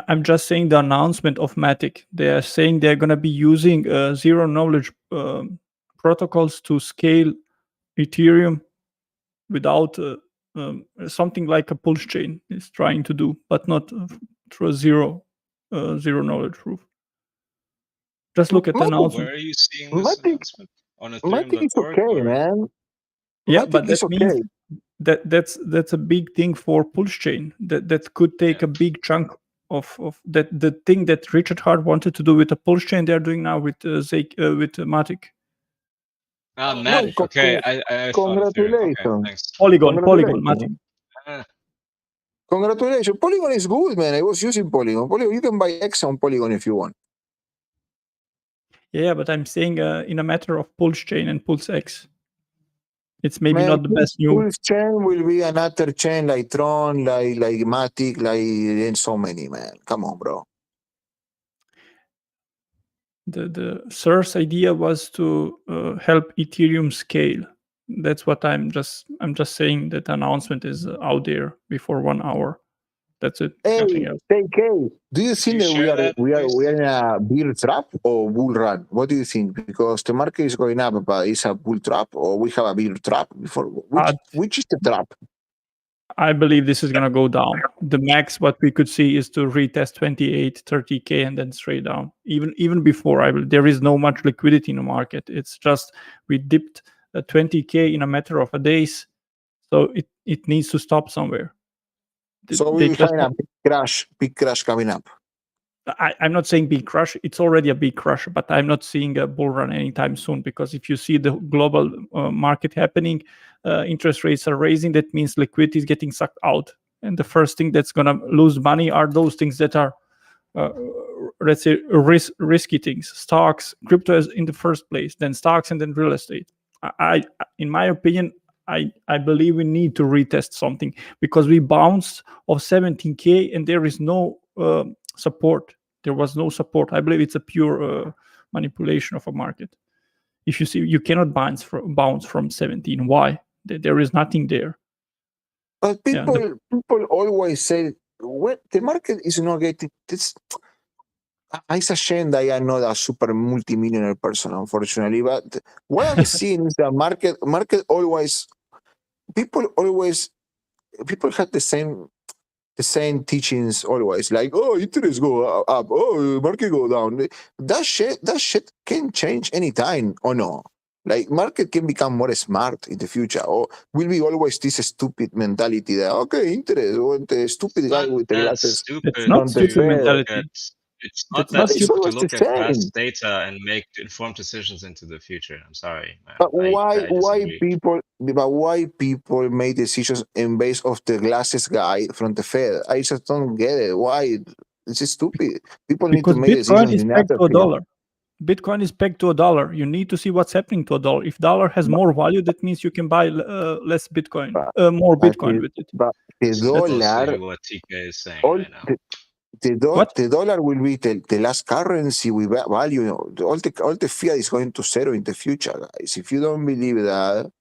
I'm just saying the announcement of Matic. They are saying they're going to be using zero knowledge protocols to scale Ethereum without something like a Pulsechain is trying to do, but not through a zero knowledge proof. Just look at the announcement. Where are you seeing this announcement? On Ethereum.org? Matic is okay, man. Yeah, Matic but that is means okay. that's a big thing for Pulsechain. That could take a big chunk of that. The thing that Richard Hart wanted to do with the Pulsechain, they're doing now with Matic. Matic. Okay, I thought Ethereum. Okay, thanks. Polygon, Matic. Congratulations. Polygon is good, man. I was using Polygon. You can buy X on Polygon if you want. Yeah, but I'm saying in a matter of Pulsechain and PulseX, it's maybe not the best news. Pulsechain will be another chain like Tron, like Matic, and so many, man. Come on, bro. The source idea was to help Ethereum scale. That's what I'm just saying. That announcement is out there before 1 hour. That's it. Nothing else. TK, do you think that we are in a bear trap or bull run? What do you think? Because the market is going up, but it's a bull trap, or we have a bear trap before? Which is the trap? I believe this is going to go down. The max what we could see is to retest 28, 30K and then straight down. Even before, there is no much liquidity in the market. It's just we dipped 20K in a matter of a days. So it needs to stop somewhere. So we find a big crash coming up. I'm not saying big crash. It's already a big crash, but I'm not seeing a bull run anytime soon, because if you see the global market happening, interest rates are raising. That means liquidity is getting sucked out. And the first thing that's going to lose money are those things that are, let's say, risky things. Stocks, crypto is in the first place, then stocks, and then real estate. In my opinion, I believe we need to retest something because we bounced of 17K and there is no support. There was no support. I believe it's a pure manipulation of a market. If you see, you cannot bounce from 17. Why? There is nothing there. But people always say, well, the market is not getting this. It's a shame that I am not a super multimillionaire person, unfortunately. But what I'm seeing is that market always people have the same teachings always. Like, oh, interest go up, oh, market go down. That shit can change anytime, or no? Like, market can become more smart in the future, or will be always this stupid mentality that, okay, interest, or the stupid guy with the That glasses stupid from the to Fed. look at. It's not That's that not It's stupid stupid. to always the look at same. past data and make informed decisions into the future. I'm sorry, man. But I disagree. why people make decisions in base of the glasses guy from the Fed? I just don't get it. Why? This is stupid. People need to Because make Bitcoin decisions is in pegged other to a field. dollar. Bitcoin is pegged to a dollar. You need to see what's happening to a dollar. If dollar has more value, that means you can buy less Bitcoin, more Bitcoin with it. But the This is mostly dollar, what TK is saying all right now. What? the dollar will be the last currency with value. You know, all the fiat is going to zero in the future, guys. If you don't believe that,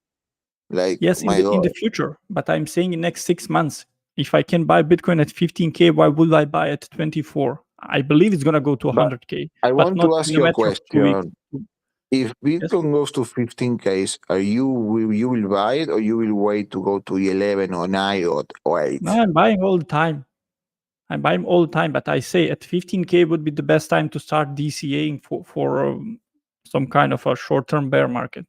like, Yes, my in the God. future. But I'm saying in next 6 months. If I can buy Bitcoin at 15K, why would I buy at 24? I believe it's gonna go to But 100K, I but want not to ask in a you a matter of 2 weeks. question. If Yes. Bitcoin goes to 15K, you will buy it, or you will wait to go to 11 or 9 or 8? No, I'm buying all the time. I'm buying all the time, but I say at 15K would be the best time to start DCAing for some kind of a short-term bear market.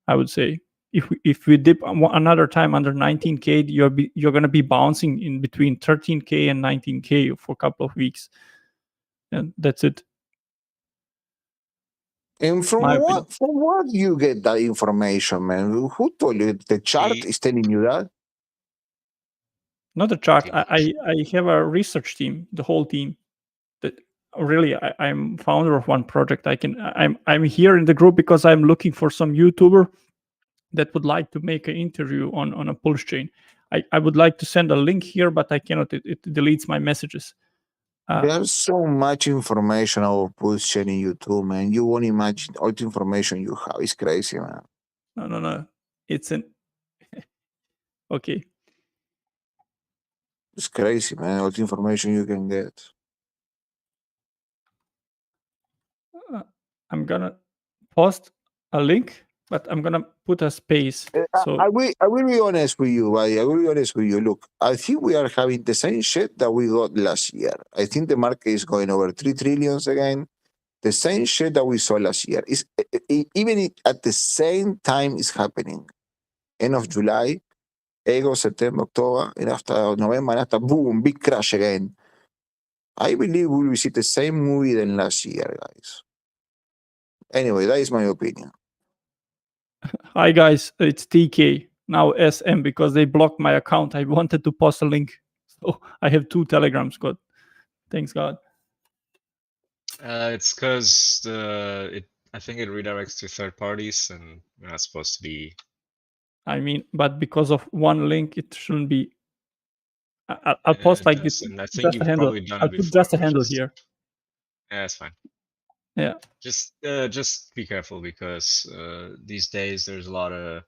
I would say if we dip another time under 19K, you're gonna be bouncing in between 13K and 19K for a couple of weeks, and that's it. And from My opinion. what you get that information, man? Who told you? The chart is telling you that? Not a chart. I have a research team, the whole team. That really, I'm founder of one project. I'm here in the group because I'm looking for some YouTuber that would like to make an interview on a Pulsechain. I would like to send a link here, but I cannot. It deletes my messages. There's so much information about Pulsechain in YouTube, man. You won't imagine all the information you have. It's crazy, man. No. It's an okay. It's crazy, man. All the information you can get. I'm gonna post a link, but I'm gonna put a space. So I will be honest with you, buddy. I will be honest with you. Look, I think we are having the same shit that we got last year. I think the market is going over 3 trillions again. The same shit that we saw last year is even at the same time is happening. End of July, August, September, October, and after November, and after boom, big crash again. I believe we will see the same movie than last year, guys. Anyway, that is my opinion. hi guys, it's TK now SM because they blocked my account. I wanted to post a link, so I have 2 telegrams. God, thanks God. It's because I think it redirects to third parties, and we're not supposed to be. I mean, but because of one link, it shouldn't be. I'll post like this. And I think Just a you've handle. probably done I'll it put before. just a handle here. Yeah, it's fine. Yeah. Just be careful because these days there's a lot of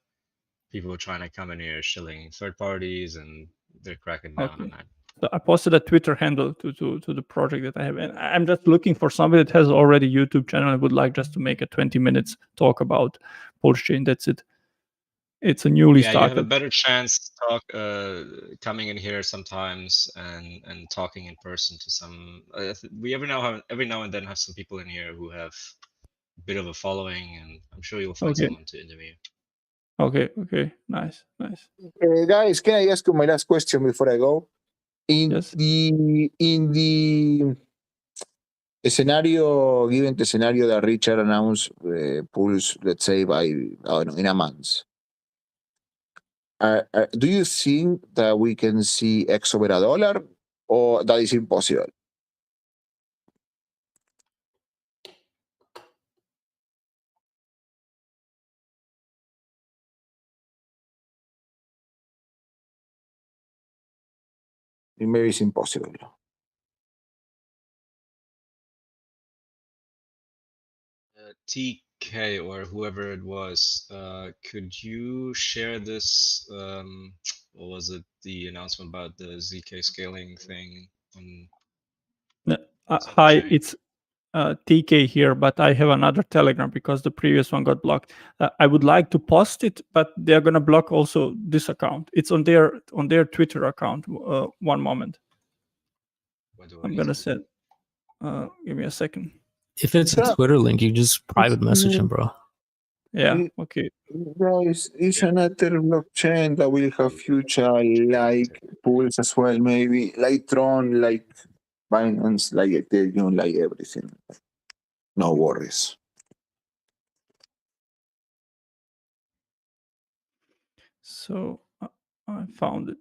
people trying to come in here shilling third parties, and they're cracking down on Okay. that. So I posted a Twitter handle to the project that I have, and I'm just looking for somebody that has already a YouTube channel and would like just to make a 20 minutes talk about Pulsechain. That's it. It's a newly Yeah, you have a started. better chance coming in here sometimes and talking in person to some. We every now and then have some people in here who have a bit of a following, and I'm sure you'll find Okay. someone to interview. Okay. Nice. Guys, can I ask you my last question before I go? In the scenario, given the scenario that Richard announced, Pulse, let's say by I don't know, in a month, do you think that we can see X over $1, or that is impossible? maybe it's impossible. TK or whoever it was, could you share this? What was it? The announcement about the ZK scaling thing on Hi, Pulsechain? it's TK here, but I have another Telegram because the previous one got blocked. I would like to post it, but they're gonna block also this account. It's on their Twitter account. One moment. I'm gonna send. Give me a second. If it's a Twitter link, you just private message him, bro. Yeah. Okay. Guys, it's another blockchain that will have future like Pulse as well, maybe like Tron, like Binance, like Ethereum, like everything. No worries. So I found it.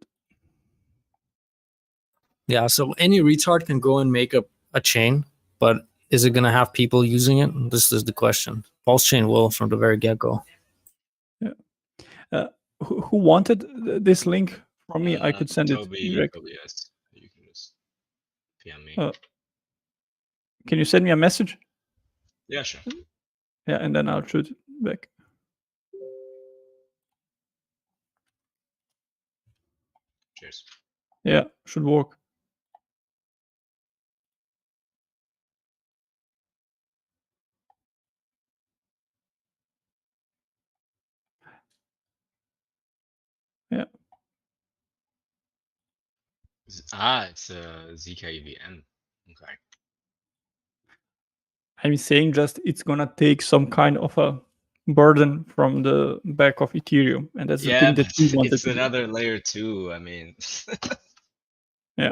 Yeah, so any retard can go and make a chain, but is it going to have people using it? This is the question. Pulsechain will from the very get-go. Yeah. Who wanted this link from me? I could send Toby, it direct. Toby, yes. You can just PM me. Can you send me a message? Yeah, sure. Yeah, and then I'll shoot it back. Cheers. Yeah, should work. Yeah. It's a ZK EVM. Okay. I'm saying just it's gonna take some kind of a burden from the back of Ethereum, and that's the Yeah, thing that but we wanted it's to do. another layer 2. I mean, Yeah.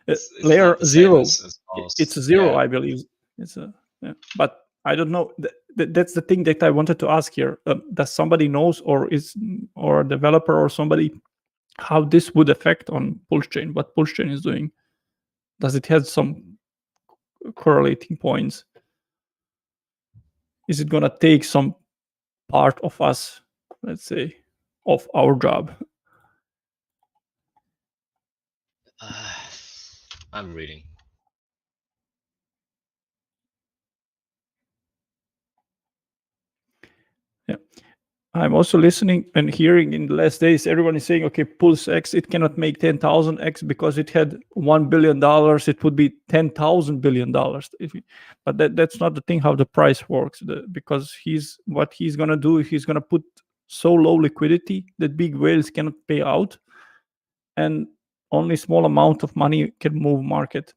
it's Layer not the same 0. as Pulse. It's 0, Yeah. I believe. It's a but I don't know. That's the thing that I wanted to ask here. Does somebody knows, or a developer or somebody, how this would affect on Pulsechain? What Pulsechain is doing? Does it have some correlating points? Is it gonna take some part of us, let's say, of our job? I'm reading. Yeah. I'm also listening and hearing in the last days, everyone is saying, okay, PulseX, it cannot make 10,000 X because it had $1 billion. It would be 10,000 billion dollars. But that's not the thing how the price works. Because what he's going to do, he's going to put so low liquidity that big whales cannot pay out. And only small amount of money can move market,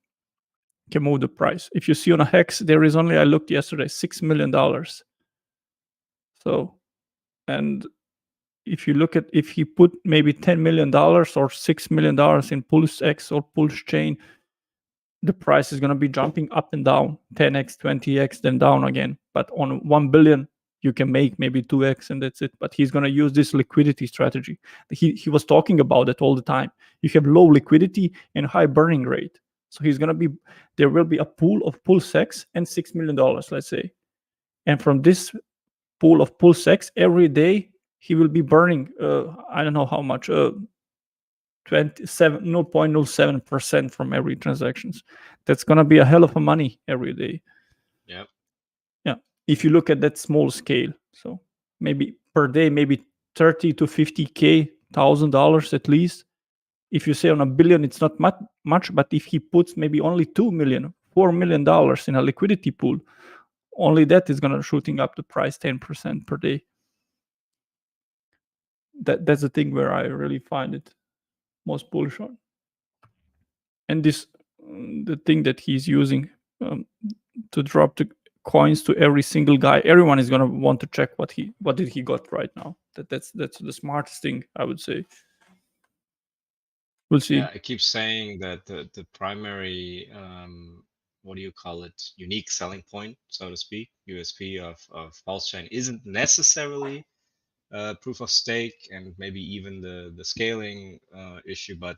can move the price. If you see on a HEX, there is only, I looked yesterday, $6 million. So, and if you look at, if he put maybe $10 million or $6 million in PulseX or Pulsechain, the price is going to be jumping up and down, 10x, 20x, then down again. But on 1 billion, you can make maybe 2x and that's it. But he's going to use this liquidity strategy. He was talking about it all the time. You have low liquidity and high burning rate. So he's going to be, there will be a pool of PulseX and $6 million, let's say. And from this pool of PulseX, every day he will be burning, I don't know how much, 0.07% from every transactions. That's going to be a hell of a money every day. Yeah. Yeah. If you look at that small scale. So maybe per day, maybe 30 to 50K, $1,000 at least. If you say on a billion, it's not much, but if he puts maybe only $2 million, $4 million in a liquidity pool, only that is going to shooting up the price 10% per day. That's the thing where I really find it most bullish on. And this, the thing that he's using to drop the coins to every single guy, everyone is gonna want to check what did he got right now. That's the smartest thing, I would say. We'll see. Yeah, I keep saying that the primary what do you call it, unique selling point, so to speak, USP of Pulsechain isn't necessarily proof of stake and maybe even the scaling issue, but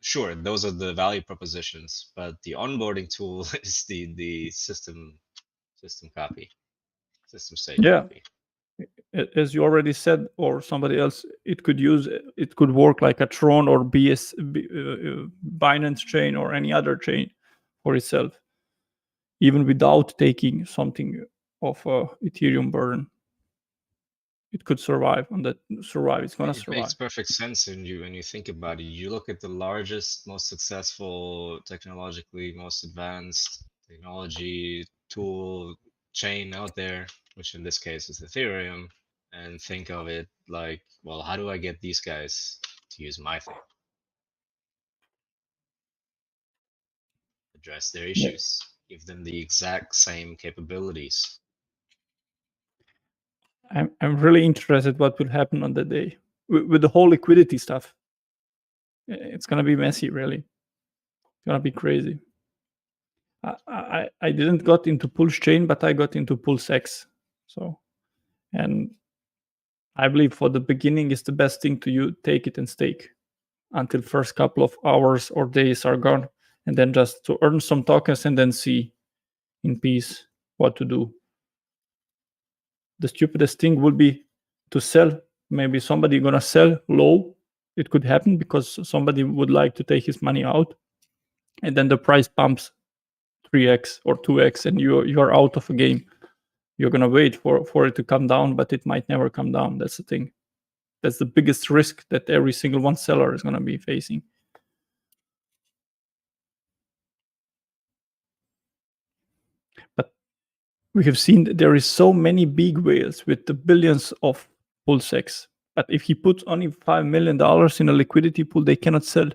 sure, those are the value propositions. But the onboarding tool is the system copy, system state Yeah. copy. as you already said, or somebody else, it could work like a Tron or Binance chain or any other chain for itself, even without taking something of Ethereum burden. It could survive, and that survive. It's gonna It survive. makes perfect sense when you think about it. You look at the largest, most successful, technologically most advanced technology tool chain out there, which in this case is Ethereum, and think of it like, well, how do I get these guys to use my thing? Address their issues, give them the exact same capabilities. I'm really interested what will happen on that day with the whole liquidity stuff. It's gonna be messy, really. It's gonna be crazy. I didn't got into Pulsechain, but I got into PulseX. So, and I believe for the beginning is the best thing to you take it and stake until first couple of hours or days are gone, and then just to earn some tokens and then see in peace what to do. The stupidest thing would be to sell. Maybe somebody gonna sell low. It could happen because somebody would like to take his money out, and then the price pumps 3x or 2x, and you're out of a game. You're gonna wait for it to come down, but it might never come down. That's the thing. That's the biggest risk that every single one seller is gonna be facing. But we have seen that there is so many big whales with the billions of PulseX. But if he puts only $5 million in a liquidity pool, they cannot sell.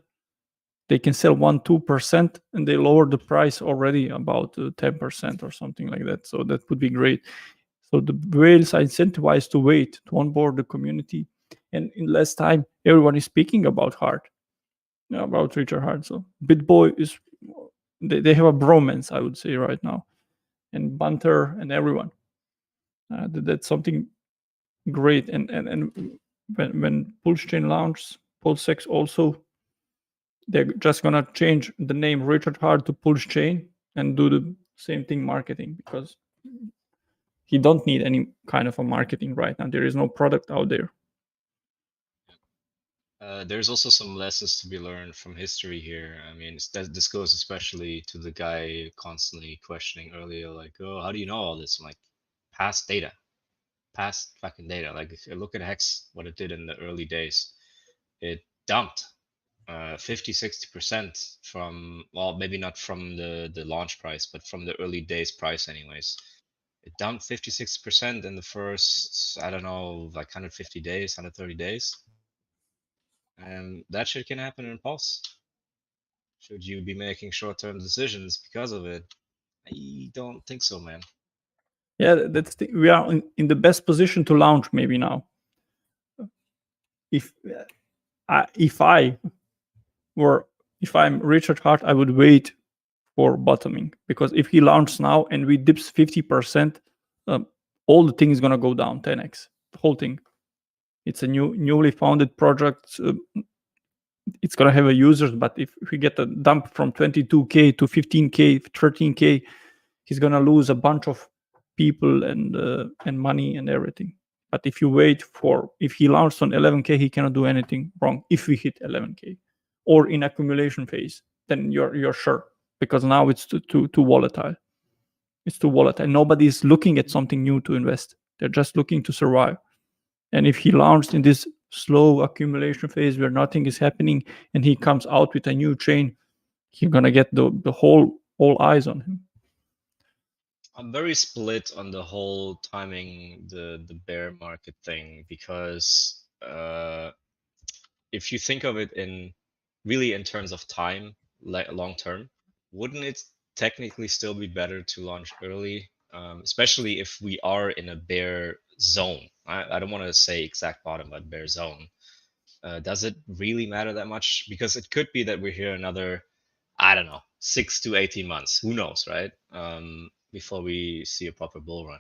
They can sell 1-2%, and they lower the price already about 10% or something like that. So that would be great. So the whales are incentivized to wait to onboard the community, and in less time, everyone is speaking about Hart, about Richard Hart. So BitBoy is they have a bromance, I would say, right now, and Bunter and everyone. That's something great. And when Pulsechain launches, PulseX also, they're just gonna change the name Richard Hart to Pulsechain and do the same thing marketing, because he don't need any kind of a marketing right now. There is no product out there. There's also some lessons to be learned from history here. I mean, this goes especially to the guy constantly questioning earlier, like, oh, how do you know all this? I'm like, past data, past fucking data. Like, if you look at Hex, what it did in the early days, it dumped 50-60% from, well, maybe not from the launch price, but from the early days price anyways. It dumped 50-60% in the first, I don't know, like 150 days, 130 days. And that shit can happen in Pulse. Should you be making short-term decisions because of it? I don't think so, man. Yeah, we are in the best position to launch maybe now. If I'm Richard Hart, I would wait for bottoming, because if he launches now and we dips 50%, all the thing is gonna go down 10x. The whole thing. It's a newly founded project. It's gonna have a users, but if we get a dump from 22k to 15k, 13k, he's gonna lose a bunch of people and money and everything. But if you wait if he launches on 11k, he cannot do anything wrong. If we hit 11k or in accumulation phase, then you're sure, because now it's too volatile. It's too volatile. Nobody's looking at something new to invest. They're just looking to survive. And if he launched in this slow accumulation phase where nothing is happening, and he comes out with a new chain, you're gonna get the all eyes on him. I'm very split on the whole timing the bear market thing, because if you think of it in terms of time, like long term, wouldn't it technically still be better to launch early, especially if we are in a bear zone? I don't want to say exact bottom, but bear zone. Does it really matter that much? Because it could be that we're here another, I don't know, 6 to 18 months. Who knows, right? Before we see a proper bull run.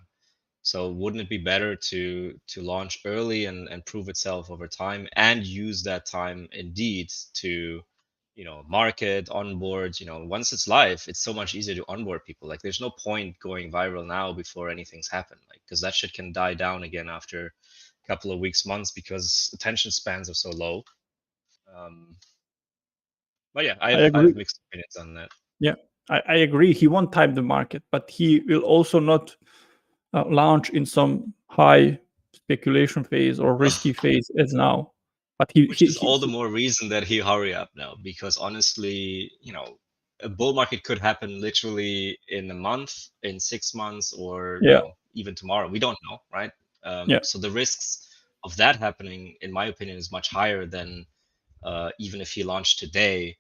So wouldn't it be better to launch early and prove itself over time, and use that time indeed to, market onboard. Once it's live, it's so much easier to onboard people. Like, there's no point going viral now before anything's happened, like, because that shit can die down again after a couple of weeks, months, because attention spans are so low. But yeah, I have mixed opinions on that. Yeah, I agree. He won't time the market, but he will also not launch in some high speculation phase or risky phase as now. But Which is all the more reason that he hurry up now, because honestly, a bull market could happen literally in a month, in 6 months, or even tomorrow. We don't know, right? So the risks of that happening, in my opinion, is much higher than even if he launched today,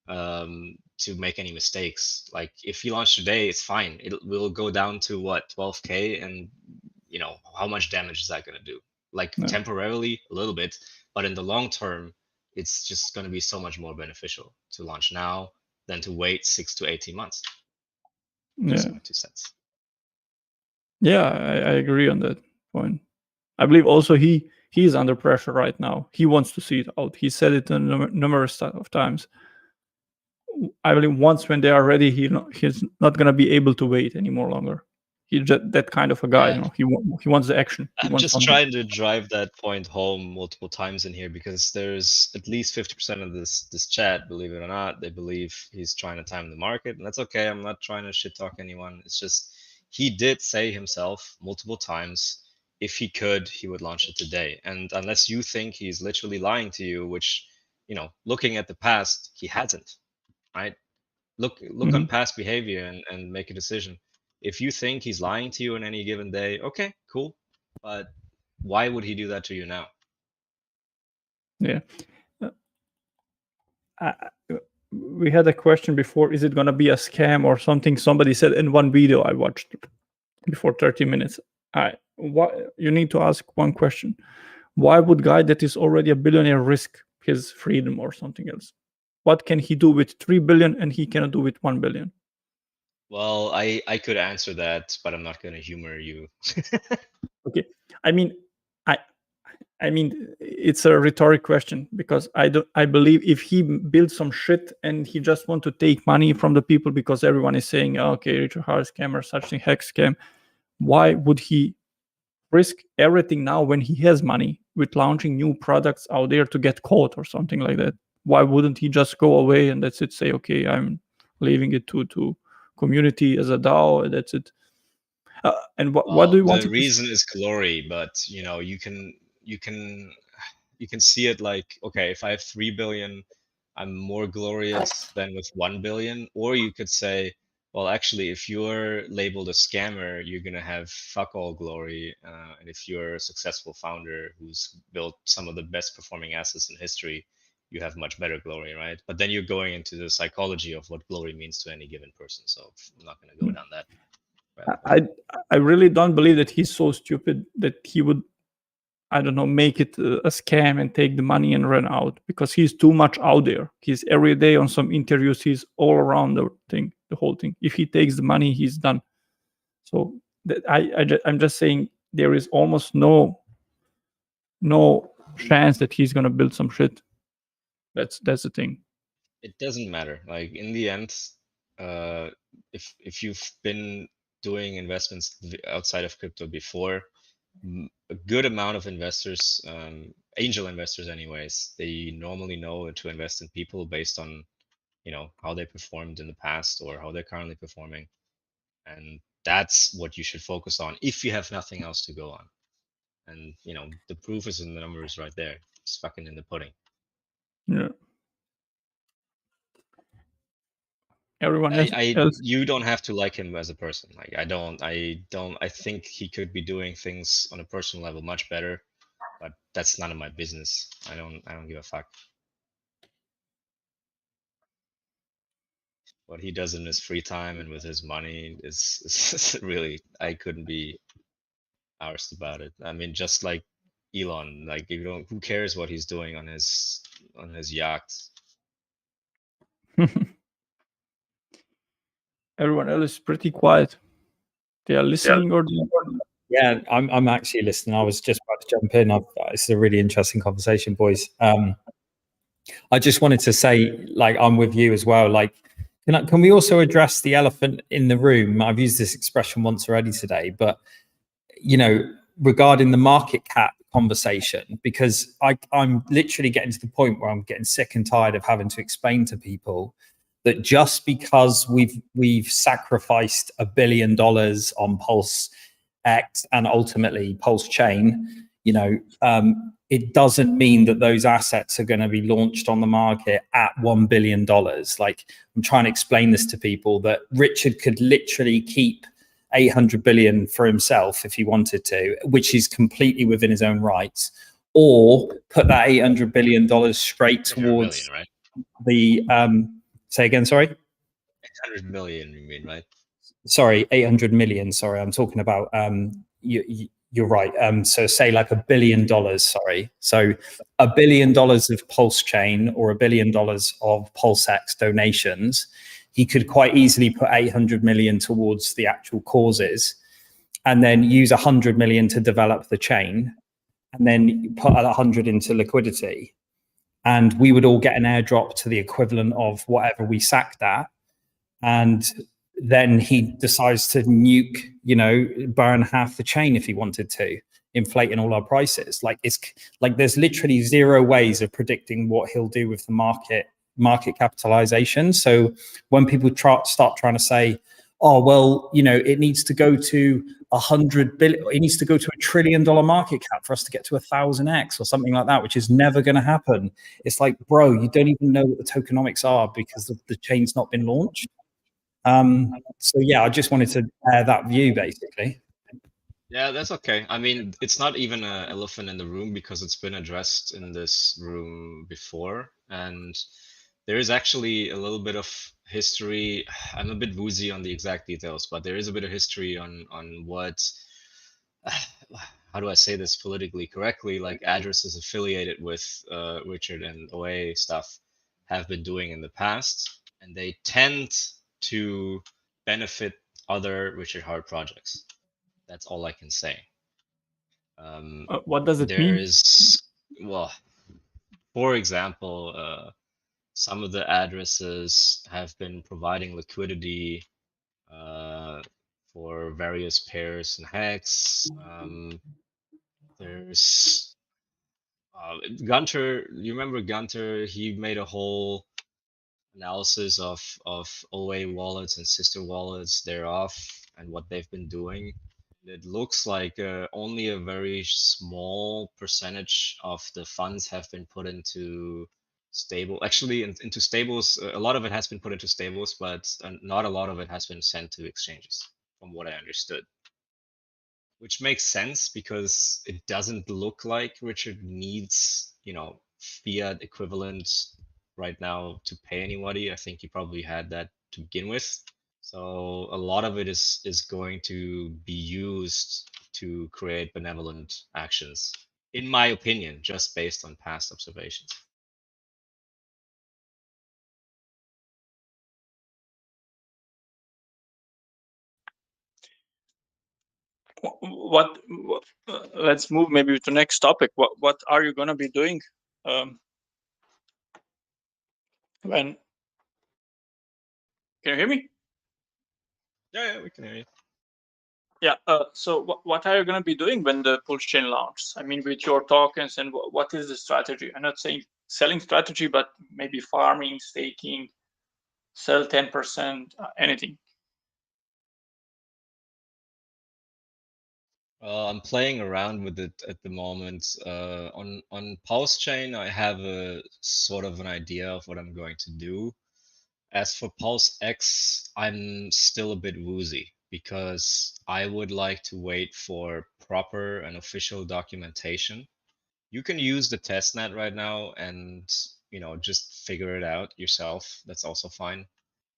to make any mistakes. Like, if he launched today, it's fine. It will go down to what, 12K, and how much damage is that going to do? Like, temporarily a little bit, but in the long term, it's just going to be so much more beneficial to launch now than to wait 6 to 18 months. Just my 2 cents. Yeah, I agree on that point. I believe also he is under pressure right now. He wants to see it out. He said it numerous of times. I believe once when they are ready, he's not gonna be able to wait anymore longer. He's just that kind of a guy. He wants the action. I'm just trying to drive that point home multiple times in here, because there's at least 50% of this chat, believe it or not, they believe he's trying to time the market, and that's okay. I'm not trying to shit talk anyone. It's just, he did say himself multiple times, if he could, he would launch it today. And unless you think he's literally lying to you, which, looking at the past, he hasn't, right? Look on past behavior and make a decision. If you think he's lying to you on any given day, okay, cool. But why would he do that to you now? Yeah. We had a question before, is it going to be a scam or something? Somebody said in one video I watched before 30 minutes. You need to ask one question. Why would guy that is already a billionaire risk his freedom or something else? What can he do with 3 billion and he cannot do with 1 billion? Well, I could answer that, but I'm not going to humor you. Okay. I mean, it's a rhetoric question, because I believe if he builds some shit and he just want to take money from the people because everyone is saying, okay, Richard Hart scammer, such thing, hex scam, why would he risk everything now when he has money with launching new products out there to get caught or something like that? Why wouldn't he just go away and that's it, say, okay, I'm leaving it to community as a DAO, and that's it? And what do you want? The reason is glory, but you can see it like, okay, if I have 3 billion, I'm more glorious than with 1 billion. Or you could say, well, actually, if you're labeled a scammer, you're going to have fuck all glory. And if you're a successful founder who's built some of the best performing assets in history, you have much better glory, right? But then you're going into the psychology of what glory means to any given person. So I'm not going to go down that. I really don't believe that he's so stupid that he would, I don't know, make it a scam and take the money and run out, because he's too much out there. He's every day on some interviews. He's all around the whole thing. If he takes the money, he's done. So I'm just saying there is almost no chance that he's gonna build some shit. That's the thing. It doesn't matter. Like, in the end, if you've been doing investments outside of crypto before, a good amount of investors, angel investors anyways, they normally know to invest in people based on how they performed in the past or how they're currently performing, and that's what you should focus on if you have nothing else to go on. And the proof is in the numbers right there. It's fucking in the pudding. Yeah. Everyone else. You don't have to like him as a person. Like, I think he could be doing things on a personal level much better, but that's none of my business. I don't give a fuck. What he does in his free time and with his money is really, I couldn't be arsed about it. I mean, just like Elon, like, who cares what he's doing on his yacht? Everyone else is pretty quiet. They are listening, or yeah, I'm actually listening. I was just about to jump in. It's a really interesting conversation, boys. I just wanted to say, like, I'm with you as well. Like, can we also address the elephant in the room? I've used this expression once already today, but regarding the market cap conversation, because I'm literally getting to the point where I'm getting sick and tired of having to explain to people that just because we've sacrificed $1 billion on PulseX and ultimately Pulsechain, it doesn't mean that those assets are going to be launched on the market at $1 billion. Like, I'm trying to explain this to people that Richard could literally keep 800 billion for himself if he wanted to, which is completely within his own rights, or put that $800 billion straight towards million, right? the say again, sorry. 800 million, you mean, right? Sorry, 800 million. Sorry, I'm talking about you're right. So say like $1 billion. Sorry. So $1 billion of Pulsechain or $1 billion of PulseX donations. He could quite easily put 800 million towards the actual causes, and then use 100 million to develop the chain, and then put 100 into liquidity, and we would all get an airdrop to the equivalent of whatever we sacked at. And then he decides to nuke, burn half the chain if he wanted to, inflating all our prices. Like, it's like there's literally zero ways of predicting what he'll do with the market capitalization. So when people start trying to say, oh, well, it needs to go to 100 billion, it needs to go to $1 trillion market cap for us to get to 1000x or something like that, which is never going to happen. It's like, bro, you don't even know what the tokenomics are because the chain's not been launched. So yeah, I just wanted to air that view basically. Yeah, that's okay. I mean, it's not even an elephant in the room because it's been addressed in this room before. And there is actually a little bit of history. I'm a bit woozy on the exact details, but there is a bit of history on what, how do I say this politically correctly, like addresses affiliated with Richard and OA stuff have been doing in the past. And they tend to benefit other Richard Hart projects. That's all I can say. What does it there mean? is, well, for example, some of the addresses have been providing liquidity for various pairs and HEX. There's Gunter. You remember Gunter? He made a whole analysis of OA wallets and sister wallets thereof and what they've been doing. It looks like only a very small percentage of the funds have been put into stable. Actually, into stables, a lot of it has been put into stables, but not a lot of it has been sent to exchanges, from what I understood. Which makes sense because it doesn't look like Richard needs, fiat equivalent right now to pay anybody. I think he probably had that to begin with. So a lot of it is going to be used to create benevolent actions, in my opinion, just based on past observations. What let's move maybe to next topic. What are you going to be doing when? Can you hear me? Yeah, we can hear you. Yeah. So what are you going to be doing when the Pulsechain launches? I mean, with your tokens, and what is the strategy? I'm not saying selling strategy, but maybe farming, staking, sell 10%, anything. I'm playing around with it at the moment. On Pulsechain, I have a sort of an idea of what I'm going to do. As for PulseX, I'm still a bit woozy because I would like to wait for proper and official documentation. You can use the testnet right now and just figure it out yourself. That's also fine.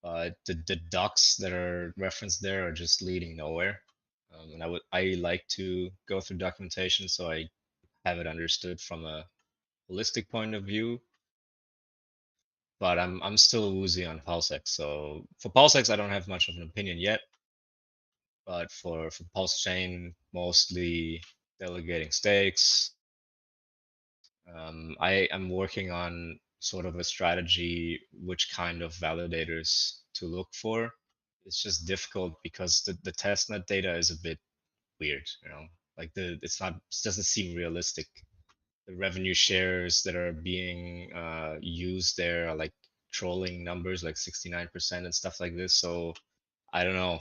But the docs that are referenced there are just leading nowhere. And I like to go through documentation so I have it understood from a holistic point of view. But I'm still woozy on PulseX. So for PulseX, I don't have much of an opinion yet. But for Pulsechain, mostly delegating stakes. I am working on sort of a strategy which kind of validators to look for. It's just difficult because the testnet data is a bit weird, you know, like it doesn't seem realistic. The revenue shares that are being used there are like trolling numbers, like 69% and stuff like this. So I don't know.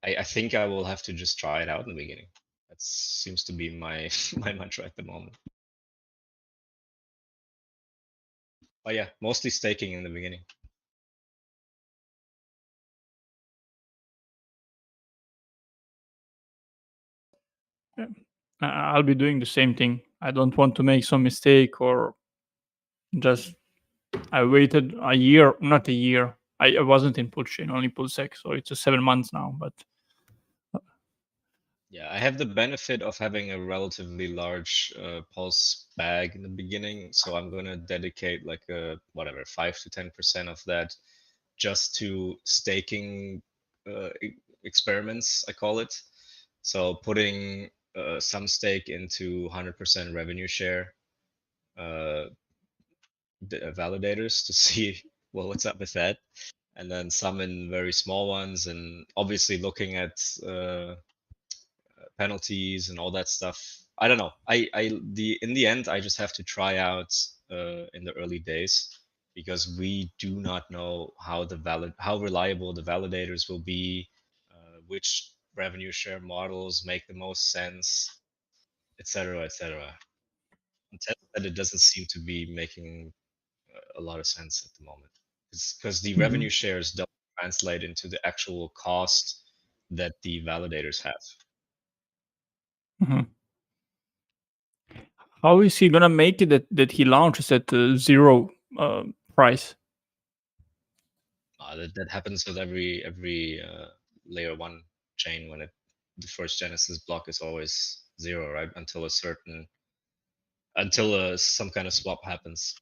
I think I will have to just try it out in the beginning. That seems to be my my mantra at the moment. But yeah, mostly staking in the beginning. I'll be doing the same thing. I don't want to make some mistake or just. I waited a year, not a year. I wasn't in Pulsechain, only PulseX, so it's 7 months now. But yeah, I have the benefit of having a relatively large Pulse bag in the beginning, so I'm gonna dedicate like a whatever 5 to 10% of that just to staking experiments, I call it. So putting some stake into 100% revenue share validators to see well what's up with that, and then some in very small ones, and obviously looking at penalties and all that stuff. I don't know. In the end, I just have to try out in the early days because we do not know how reliable the validators will be, which revenue share models make the most sense, etc., etc. That it doesn't seem to be making a lot of sense at the moment because the revenue shares don't translate into the actual cost that the validators have. how is he gonna make it that he launches at zero price? That happens with every layer one chain when the first Genesis block is always zero, right? Until some kind of swap happens.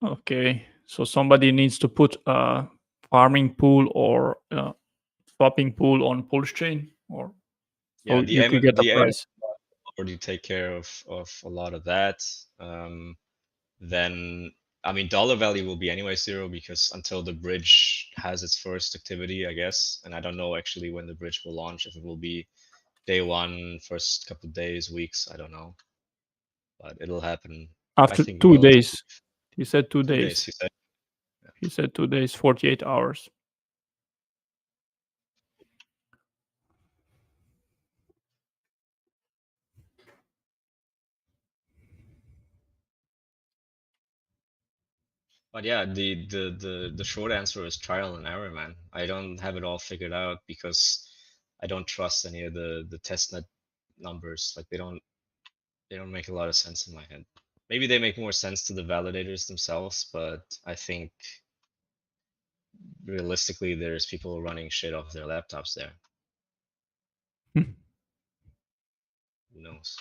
Okay, so somebody needs to put a farming pool or swapping pool on Pulsechain, or Yeah, so you could get a the price. already take care of a lot of that. Then I mean dollar value will be anyway zero because until the bridge has its first activity, I guess. And I don't know actually when the bridge will launch, if it will be day one, first couple of days, weeks, I don't know. But it'll happen. I After think 2 days. He said 2 2 days. days, he said. He said 2 days, 48 hours. But yeah, the short answer is trial and error, man. I don't have it all figured out because I don't trust any of the testnet numbers. Like they don't make a lot of sense in my head. Maybe they make more sense to the validators themselves, but I think realistically there's people running shit off their laptops there. Who knows?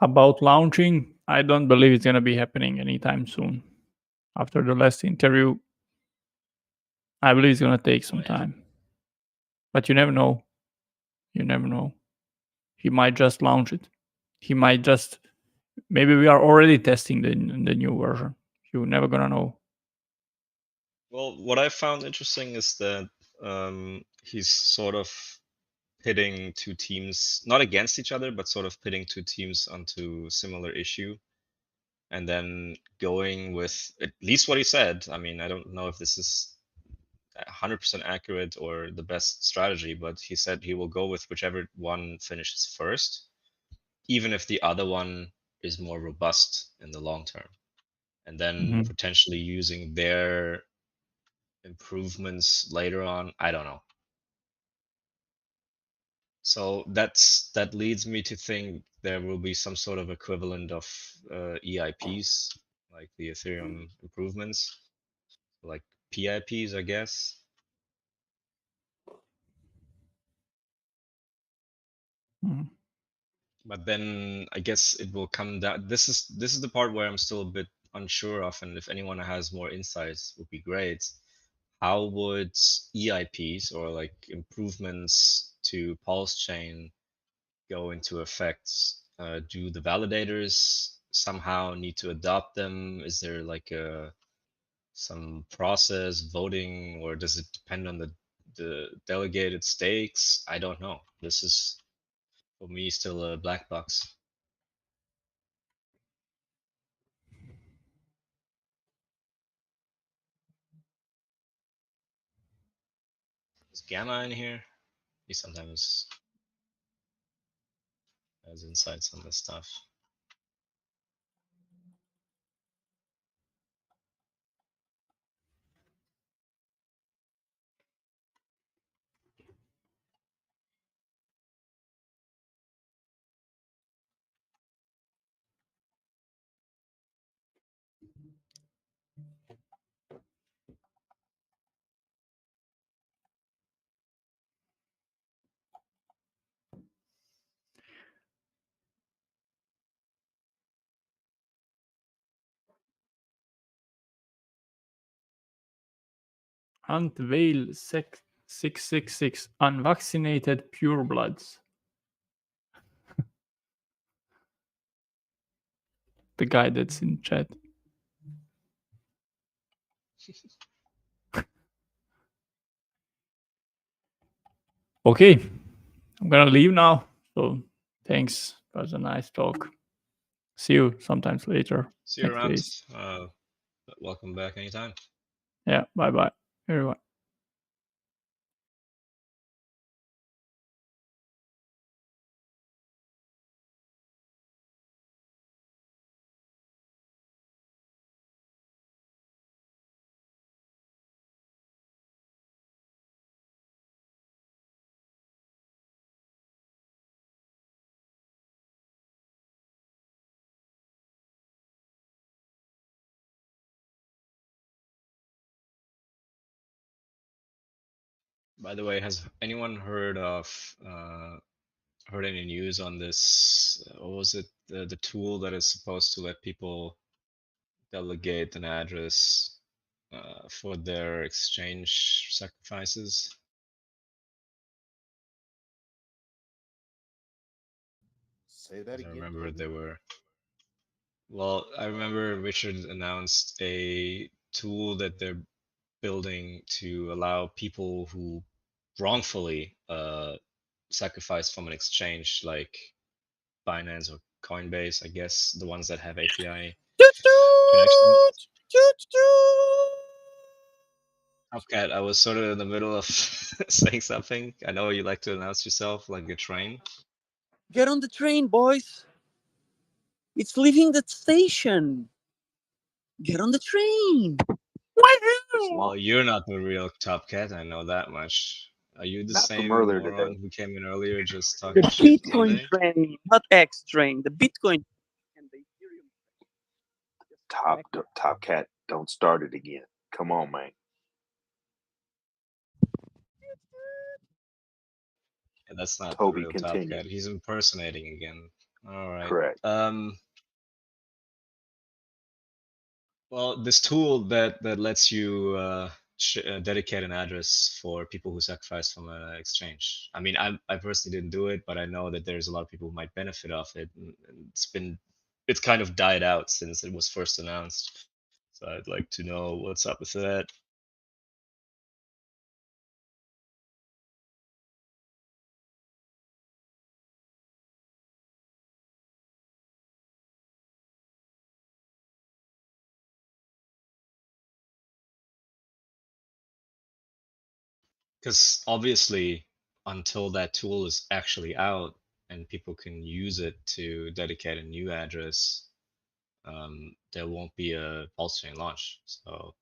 About launching, I don't believe it's gonna be happening anytime soon. After the last interview, I believe it's gonna take some time. But you never know. You never know. He might just launch it. He might just. Maybe we are already testing the new version. You're never gonna know. Well, what I found interesting is that he's sort of pitting two teams, not against each other, but sort of pitting two teams onto similar issue, and then going with at least what he said. I mean, I don't know if this is 100% accurate or the best strategy, but he said he will go with whichever one finishes first, even if the other one is more robust in the long term, and then potentially using their improvements later on. I don't know. So that leads me to think there will be some sort of equivalent of EIPs, like the Ethereum improvements, like PIPs, I guess. But then I guess it will come down. This is the part where I'm still a bit unsure of, and if anyone has more insights, would be great. How would EIPs or like improvements to Pulsechain go into effect? Do the validators somehow need to adopt them? Is there like some process voting, or does it depend on the delegated stakes? I don't know. This is for me still a black box. Is Gamma in here? He sometimes has insights on this stuff. Unveil 666 unvaccinated purebloods. The guy that's in chat. Okay, I'm gonna leave now. So thanks. It was a nice talk. See you sometimes later. See you next around. days. Welcome back anytime. Yeah, bye bye, everyone. By the way, has anyone heard of heard any news on this? What was it? The tool that is supposed to let people delegate an address for their exchange sacrifices? Say that I again, remember Toby. there were. Well, I remember Richard announced a tool that they're building to allow people who wrongfully sacrifice from an exchange like Binance or Coinbase, I guess, the ones that have API connection. Cat, I was sort of in the middle of saying something. I know you like to announce yourself like a train. Get on the train, boys. It's leaving the station. Get on the train. Well, you're not the real Top Cat, I know that much. Are you the Not from same earlier moron today. who came in earlier just The talking shit all Bitcoin day? train, not X train. The Bitcoin and the Ethereum. Top Cat, don't start it again. Come on, man. Yeah, that's not the Toby, real Top continue. Cat. He's impersonating again. All right. Correct. Well, this tool that lets you dedicate an address for people who sacrifice from an exchange. I mean, I personally didn't do it, but I know that there's a lot of people who might benefit off it. And it's kind of died out since it was first announced. So I'd like to know what's up with that. Because obviously, until that tool is actually out and people can use it to dedicate a new address, there won't be a Pulsechain launch. So,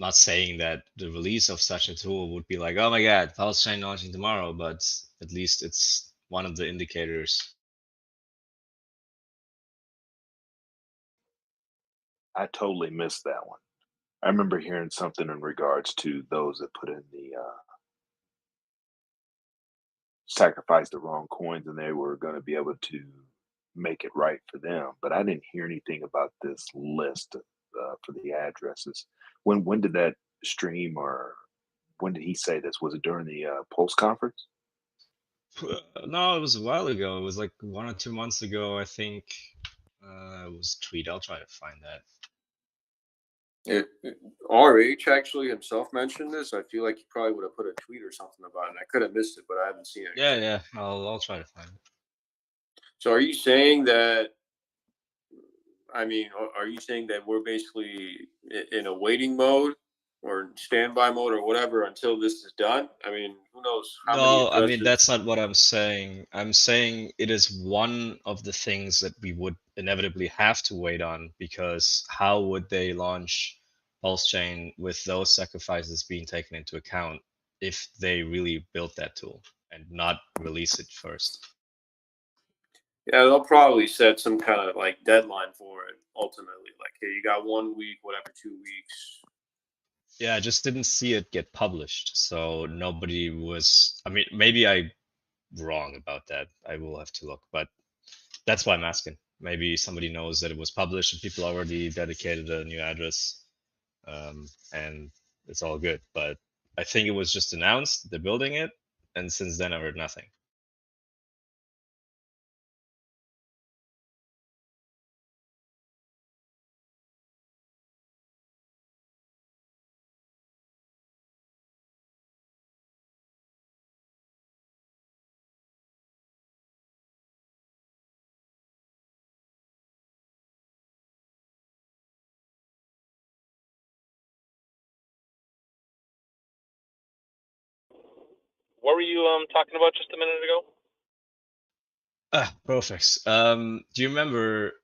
not saying that the release of such a tool would be like, oh my god, Pulsechain launching tomorrow, but at least it's one of the indicators. I totally missed that one. I remember hearing something in regards to those that put in the sacrifice the wrong coins, and they were going to be able to make it right for them. But I didn't hear anything about this list for the addresses. When did that stream, or when did he say this? Was it during the Pulse conference? No, it was a while ago. It was like 1 or 2 months ago, I think. It was a tweet. I'll try to find that. RH actually himself mentioned this. I feel like he probably would have put a tweet or something about it. And I could have missed it, but I haven't seen it. Yeah. I'll try to find it. So are you saying that? I mean, are you saying that we're basically in a waiting mode or standby mode or whatever until this is done? I mean, who knows how many No, I mean, addresses- that's not what I'm saying. I'm saying it is one of the things that we would inevitably have to wait on, because how would they launch Pulsechain with those sacrifices being taken into account if they really built that tool and not release it first? Yeah, they'll probably set some kind of like deadline for it ultimately. Like, hey, you got 1 week, whatever, 2 weeks. Yeah, I just didn't see it get published, so nobody was. I mean, maybe I'm wrong about that. I will have to look, but that's why I'm asking. Maybe somebody knows that it was published and people already dedicated a new address, and it's all good. But I think it was just announced they're building it, and since then I heard nothing. What were you talking about just a minute ago? Perfect. Do you remember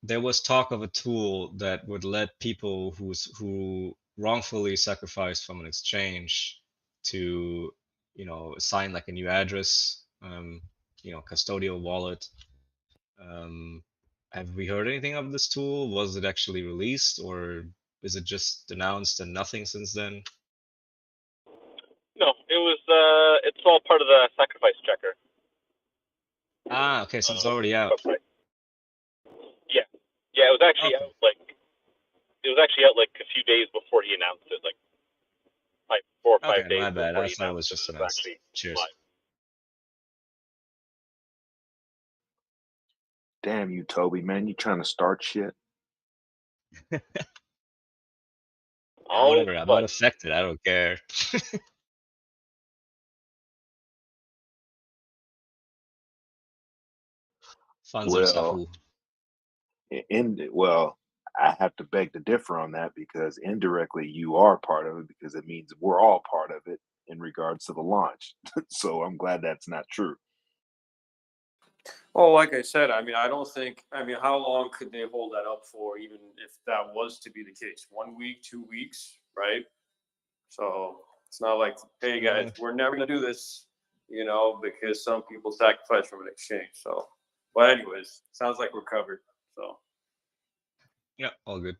there was talk of a tool that would let people who wrongfully sacrificed from an exchange to, assign like a new address, custodial wallet. Have we heard anything of this tool? Was it actually released, or is it just announced and nothing since then? No, it was. It's all part of the sacrifice checker. Ah, okay, so it's already out. Website. Yeah, it was actually out like a few days before he announced it, like 4 or 5 Okay, days my bad. before I he thought it announced was just it was announced. actually Cheers. live. Damn you, Toby, man! You trying to start shit? Yeah, whatever. I'm not affected. I don't care. Funds are Well, well, I have to beg to differ on that, because indirectly you are part of it, because it means we're all part of it in regards to the launch. So I'm glad that's not true. Well, like I said, I mean, I don't think. I mean, how long could they hold that up for, even if that was to be the case? 1 week, 2 weeks, right? So it's not like, hey guys, we're never gonna do this, because some people sacrifice from an exchange. So, but anyways, sounds like we're covered. So. Yeah, all good.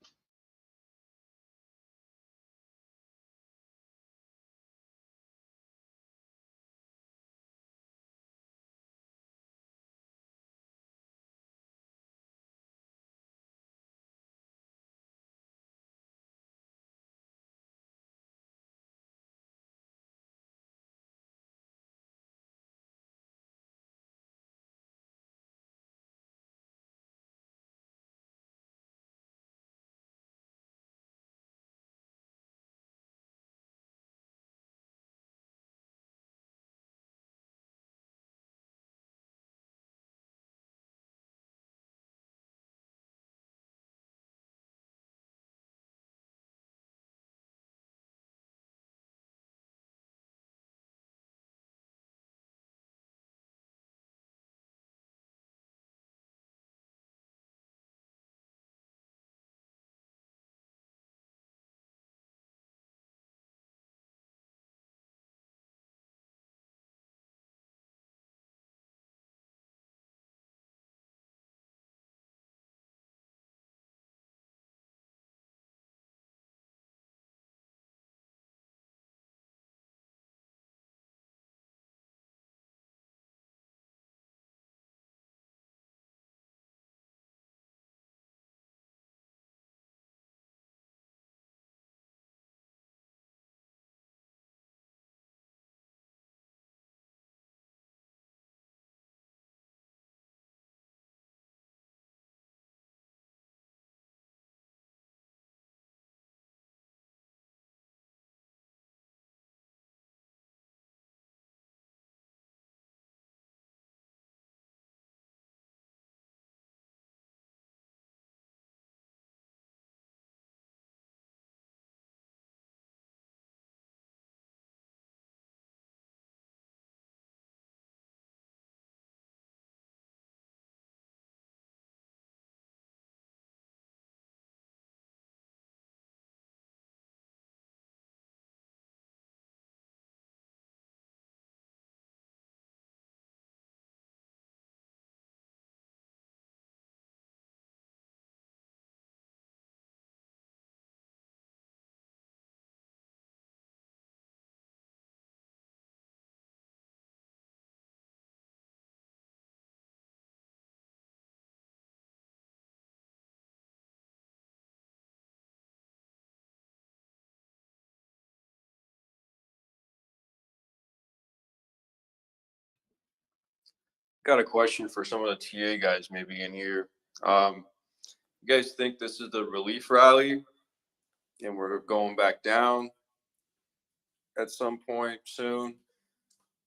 Got a question for some of the TA guys maybe in here. You guys think this is the relief rally and we're going back down at some point soon?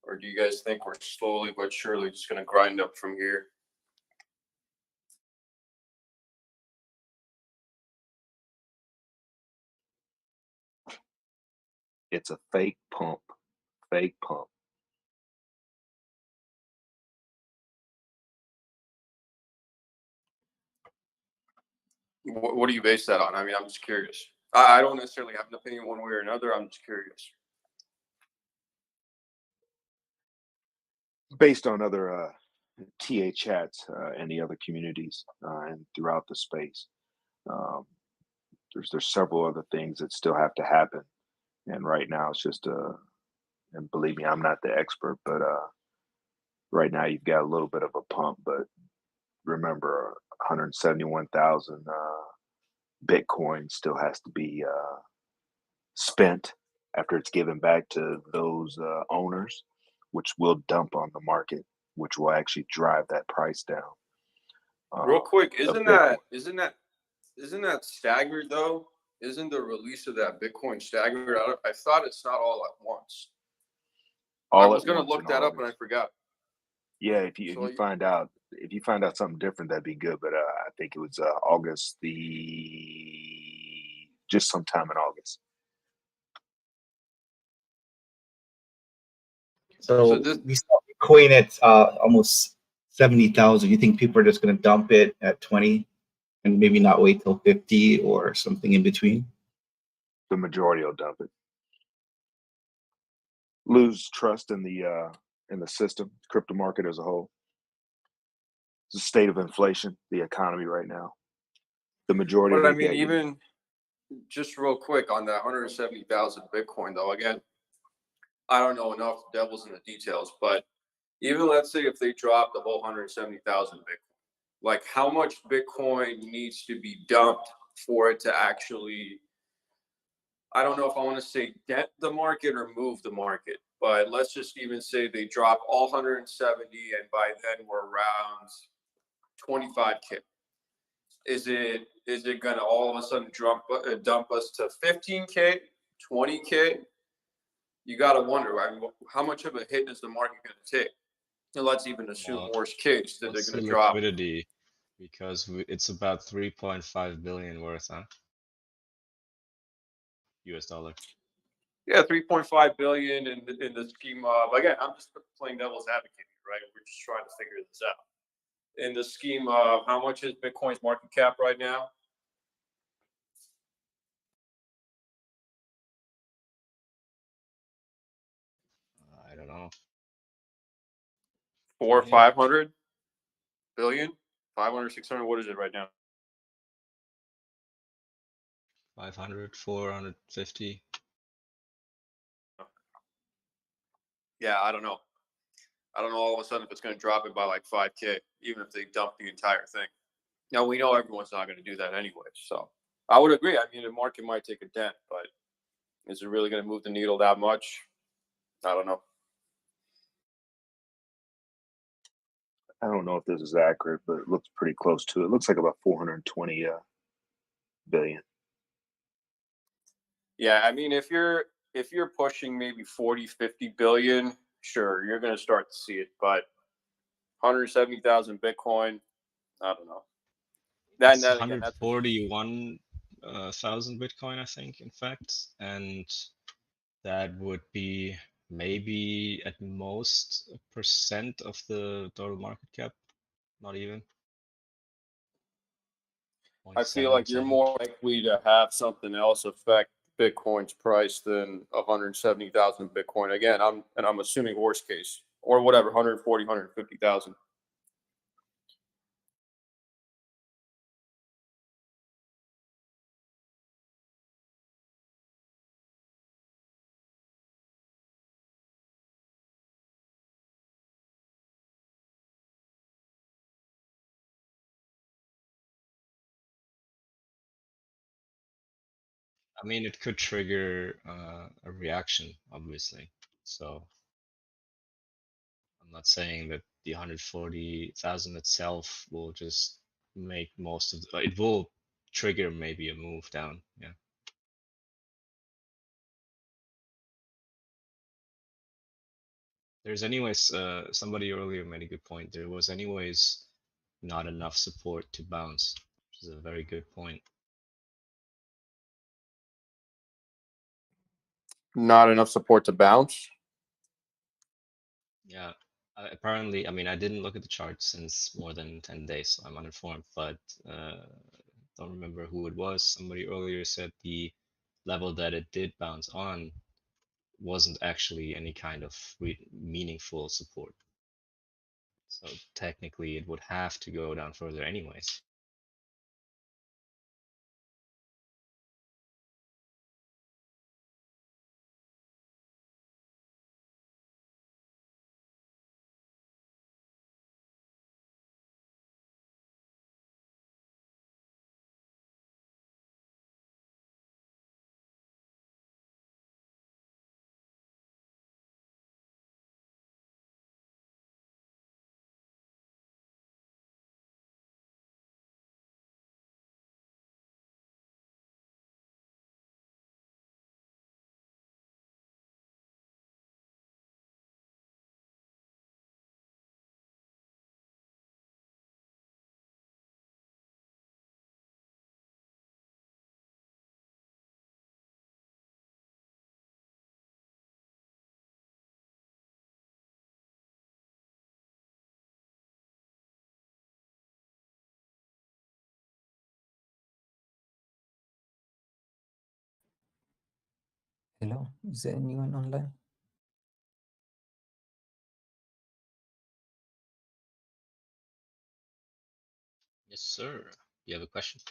Or do you guys think we're slowly but surely just going to grind up from here? It's a fake pump. Fake pump. What do you base that on? I mean, I'm just curious. I don't necessarily have an opinion one way or another. I'm just curious. Based on other TA chats and the other communities and throughout the space. There's several other things that still have to happen. And right now it's just and believe me, I'm not the expert, but right now you've got a little bit of a pump, but remember 171,000 Bitcoin still has to be spent after it's given back to those owners, which will dump on the market, which will actually drive that price down. Real quick, isn't that staggered though? Isn't the release of that Bitcoin staggered? I thought it's not all at once. I was going to look that up and I forgot. Yeah, if you find out something different, that'd be good. But I think it was August just sometime in August. So we saw Bitcoin at almost 70,000. You think people are just going to dump it at 20 and maybe not wait till 50 or something in between? The majority will dump it. Lose trust in the system, crypto market as a whole. It's a state of inflation, the economy right now. The majority But of I mean, even just real quick on that 170,000 Bitcoin though, again, I don't know enough devils in the details, but even let's say if they drop the whole 170,000 Bitcoin, like how much Bitcoin needs to be dumped for it to actually, I don't know if I want to say dent the market or move the market, but let's just even say they drop all 170 and by then we're around 25K. Is it going to all of a sudden dump us to 15K, 20K? You got to wonder, I mean, how much of a hit is the market going to take? And let's even assume worst case that they're going to drop. Liquidity, because it's about 3.5 billion worth, huh? US dollar. Yeah, 3.5 billion in the scheme of, again, I'm just playing devil's advocate, right? We're just trying to figure this out. In the scheme of how much is Bitcoin's market cap right now? I don't know. 400 or 500 billion? 500, 600, what is it right now? 500, 450. Yeah, I don't know. I don't know all of a sudden if it's going to drop it by like 5K, even if they dump the entire thing. Now, we know everyone's not going to do that anyway. So I would agree. I mean, the market might take a dent, but is it really going to move the needle that much? I don't know. I don't know if this is accurate, but it looks pretty close to it. It looks like about 420 billion. Yeah, I mean, if you're pushing maybe 40, 50 billion, sure, you're going to start to see it. But 170,000 Bitcoin, I don't know. It's 141,000 Bitcoin, I think, in fact, and that would be maybe at most 1% of the total market cap, not even. I feel like you're more likely to have something else affect Bitcoin's price than 170,000 Bitcoin. Again, I'm assuming worst case or whatever, 140, 150,000. I mean, it could trigger a reaction, obviously. So I'm not saying that the 140,000 itself will just make most of it will trigger maybe a move down. Yeah. There's anyways, somebody earlier made a good point. There was anyways not enough support to bounce, which is a very good point. Not enough support to bounce. Yeah, apparently, I mean, I didn't look at the chart since more than 10 days, so I'm uninformed, but don't remember who it was. Somebody earlier said the level that it did bounce on wasn't actually any kind of meaningful support. So technically, it would have to go down further anyways. Hello, is there anyone online? Yes, sir. You have a question?